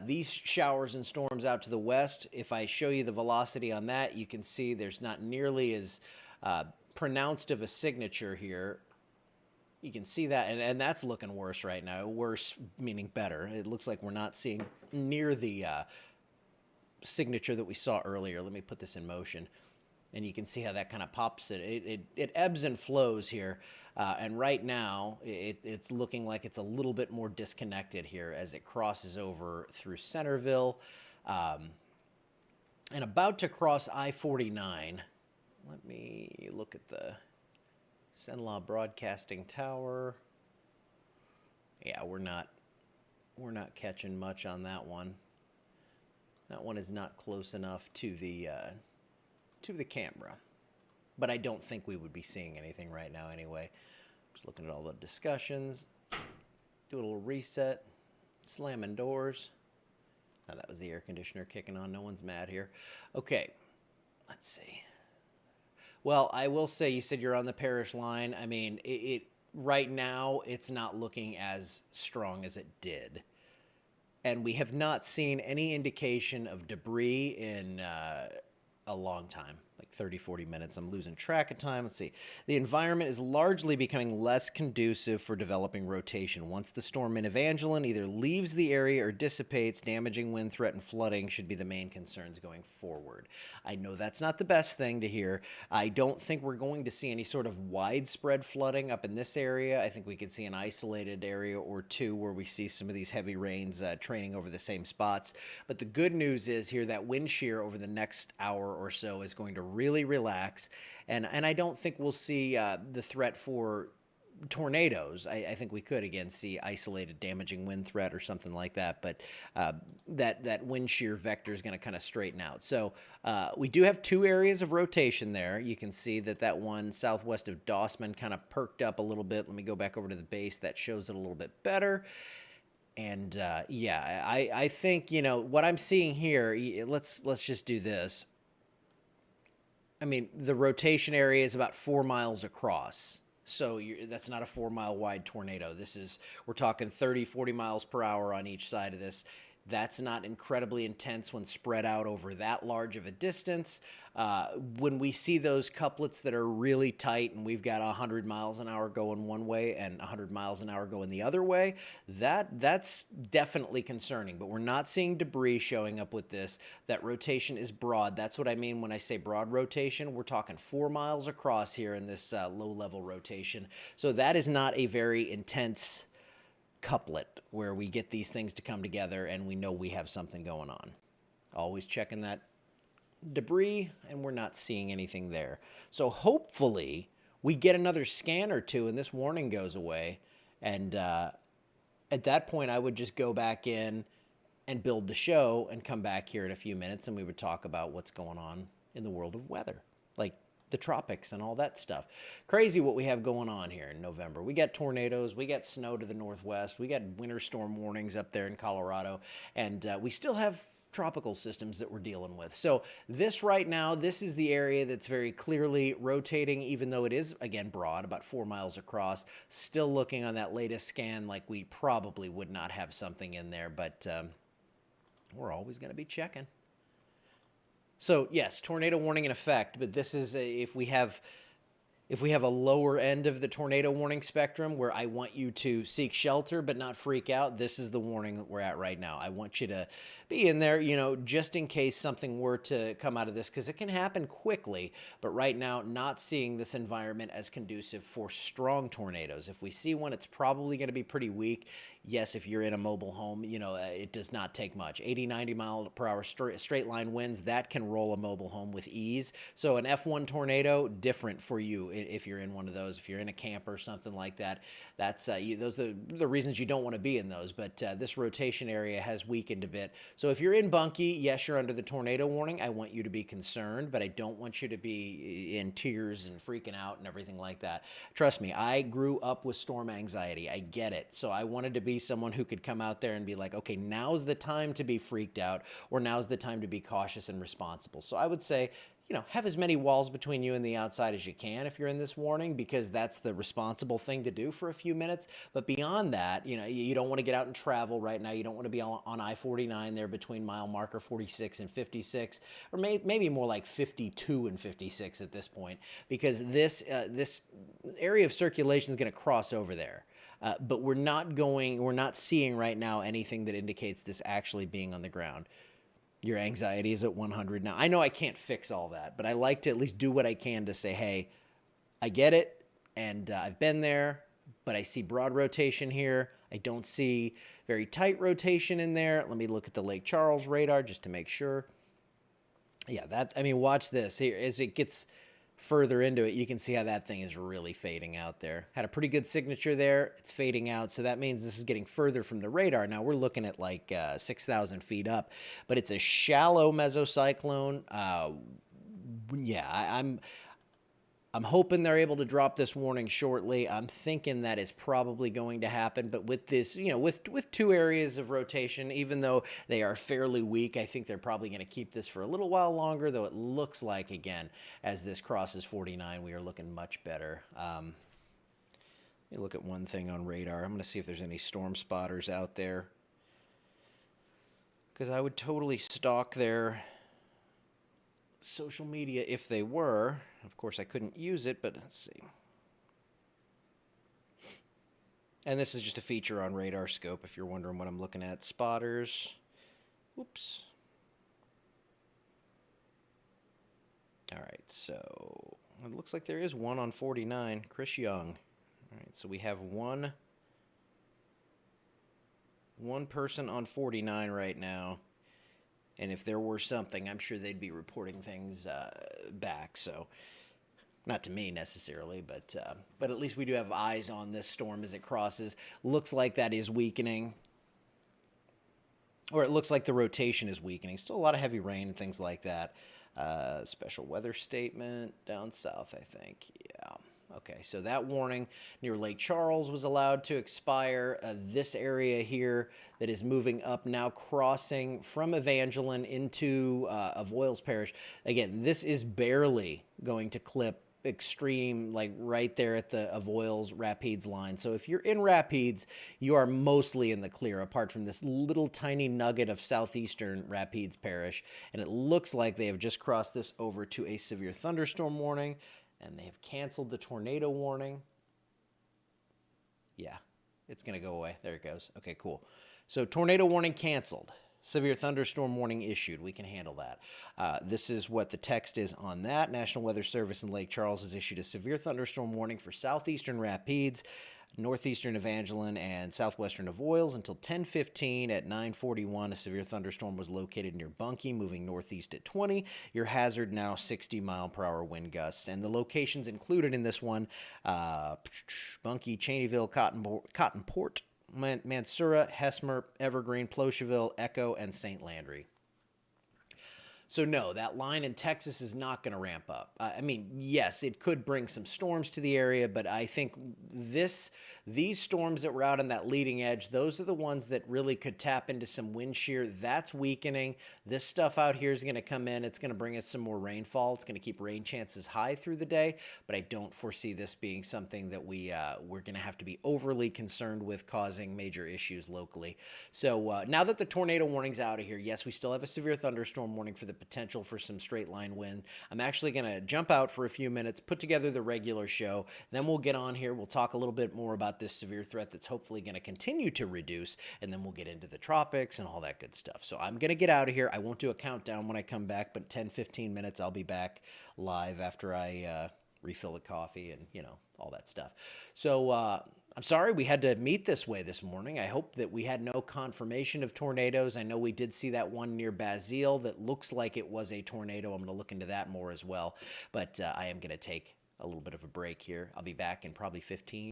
These showers and storms out to the west, if I show you the velocity on that, you can see there's not nearly as pronounced of a signature here. You can see that, and that's looking worse right now. Worse meaning better. It looks like we're not seeing near the signature that we saw earlier. Let me put this in motion, and you can see how that kind of pops it. It ebbs and flows here, and right now it's looking like it's a little bit more disconnected here as it crosses over through Centerville, and about to cross I-49. Let me look at the Cenla Broadcasting Tower. Yeah, we're not catching much on that one. That one is not close enough to the camera, but I don't think we would be seeing anything right now anyway. Just looking at all the discussions. Do a little reset. Slamming doors. Oh, that was the air conditioner kicking on. No one's mad here. Okay, let's see. Well, I will say, you said you're on the parish line. I mean, right now, it's not looking as strong as it did. And we have not seen any indication of debris in a long time, like 30, 40 minutes. I'm losing track of time. Let's see. The environment is largely becoming less conducive for developing rotation. Once the storm in Evangeline either leaves the area or dissipates, damaging wind threat and flooding should be the main concerns going forward. I know that's not the best thing to hear. I don't think we're going to see any sort of widespread flooding up in this area. I think we could see an isolated area or two where we see some of these heavy rains training over the same spots. But the good news is here that wind shear over the next hour or so is going to really relax, and I don't think we'll see the threat for tornadoes. I think we could again see isolated damaging wind threat or something like that, but that wind shear vector is going to kind of straighten out. So we do have two areas of rotation there. You can see that one southwest of Dossman kind of perked up a little bit. Let me go back over to the base. That shows it a little bit better. And yeah, I think what I'm seeing here. Let's just do this. I mean, the rotation area is about 4 miles across. So that's not a 4 mile wide tornado. We're talking 30, 40 miles per hour on each side of this. That's not incredibly intense when spread out over that large of a distance. When we see those couplets that are really tight and we've got 100 miles an hour going one way and 100 miles an hour going the other way, that's definitely concerning. But we're not seeing debris showing up with this. That rotation is broad. That's what I mean when I say broad rotation. We're talking 4 miles across here in this low-level rotation. So that is not a very intense couplet where we get these things to come together and we know we have something going on. Always checking that debris, and we're not seeing anything there. So hopefully we get another scan or two and this warning goes away, and at that point I would just go back in and build the show and come back here in a few minutes and we would talk about what's going on in the world of weather, like the tropics and all that stuff. Crazy what we have going on here in November. We got tornadoes, we got snow to the northwest, we got winter storm warnings up there in Colorado, and we still have tropical systems that we're dealing with. So this right now, this is the area that's very clearly rotating, even though it is, again, broad, about 4 miles across. Still looking on that latest scan like we probably would not have something in there, but we're always going to be checking. So yes, tornado warning in effect, but this is if we have a lower end of the tornado warning spectrum where I want you to seek shelter but not freak out, this is the warning that we're at right now. I want you to be in there, just in case something were to come out of this, because it can happen quickly. But right now, not seeing this environment as conducive for strong tornadoes. If we see one, it's probably going to be pretty weak. Yes, if you're in a mobile home, it does not take much. 80, 90 mile per hour straight line winds, that can roll a mobile home with ease. So an F1 tornado, different for you if you're in one of those. If you're in a camper or something like that, those are the reasons you don't want to be in those. But this rotation area has weakened a bit. So if you're in Bunkie, yes, you're under the tornado warning. I want you to be concerned, but I don't want you to be in tears and freaking out and everything like that. Trust me, I grew up with storm anxiety. I get it. So I wanted to be someone who could come out there and be like, okay, now's the time to be freaked out, or now's the time to be cautious and responsible. So I would say, have as many walls between you and the outside as you can if you're in this warning, because that's the responsible thing to do for a few minutes. But beyond that, you don't want to get out and travel right now. You don't want to be on I-49 there between mile marker 46 and 56, or maybe more like 52 and 56 at this point, because this area of circulation is going to cross over there. But we're not seeing right now anything that indicates this actually being on the ground. Your anxiety is at 100 now. I know I can't fix all that, but I like to at least do what I can to say, hey, I get it, and I've been there, but I see broad rotation here. I don't see very tight rotation in there. Let me look at the Lake Charles radar just to make sure. Yeah, watch this. Here, as it gets further into it, you can see how that thing is really fading out there. Had a pretty good signature there. It's fading out, so that means this is getting further from the radar. Now we're looking at like 6,000 feet up, but it's a shallow mesocyclone. I'm hoping they're able to drop this warning shortly. I'm thinking that is probably going to happen. But with this, with two areas of rotation, even though they are fairly weak, I think they're probably going to keep this for a little while longer, though it looks like, again, as this crosses 49, we are looking much better. Let me look at one thing on radar. I'm going to see if there's any storm spotters out there, because I would totally stalk their social media if they were. Of course, I couldn't use it, but let's see. And this is just a feature on Radar Scope if you're wondering what I'm looking at. Spotters. Oops. All right, so it looks like there is one on 49, Chris Young. All right, so we have one person on 49 right now. And if there were something, I'm sure they'd be reporting things back. So, not to me necessarily, but at least we do have eyes on this storm as it crosses. Looks like that is weakening, or it looks like the rotation is weakening. Still a lot of heavy rain and things like that. Special weather statement down south, I think. Yeah. Okay, so that warning near Lake Charles was allowed to expire. This area here that is moving up now, crossing from Evangeline into Avoyelles Parish. Again, this is barely going to clip extreme, like right there at the Avoyelles Rapides line. So if you're in Rapides, you are mostly in the clear, apart from this little tiny nugget of southeastern Rapides Parish. And it looks like they have just crossed this over to a severe thunderstorm warning. And they have canceled the tornado warning. Yeah, it's going to go away. There it goes. Okay, cool. So tornado warning canceled. Severe thunderstorm warning issued. We can handle that. This is what the text is on that. National Weather Service in Lake Charles has issued a severe thunderstorm warning for southeastern Rapides, northeastern Evangeline, and southwestern Avoyelles until 10:15. At 9:41, a severe thunderstorm was located near Bunkie, moving northeast at 20. Your hazard now 60 mile per hour wind gusts. And the locations included in this one, Bunkie, Cheneyville, Cottonport, Mansura, Hesmer, Evergreen, Plocheville, Echo, and St. Landry. So no, that line in Texas is not going to ramp up. I mean, yes, it could bring some storms to the area, but I think these storms that were out on that leading edge, those are the ones that really could tap into some wind shear. That's weakening. This stuff out here is going to come in. It's going to bring us some more rainfall. It's going to keep rain chances high through the day, but I don't foresee this being something that we're going to have to be overly concerned with causing major issues locally. So now that the tornado warning's out of here, yes, we still have a severe thunderstorm warning for the potential for some straight line wind. I'm actually going to jump out for a few minutes, put together the regular show, then we'll get on here. We'll talk a little bit more about this severe threat that's hopefully going to continue to reduce, and then we'll get into the tropics and all that good stuff. So I'm going to get out of here. I won't do a countdown when I come back, but 10-15 minutes I'll be back live after I refill the coffee and, all that stuff. So I'm sorry we had to meet this way this morning. I hope that we had no confirmation of tornadoes. I know we did see that one near Basile that looks like it was a tornado. I'm going to look into that more as well. But I am going to take a little bit of a break here. I'll be back in probably 15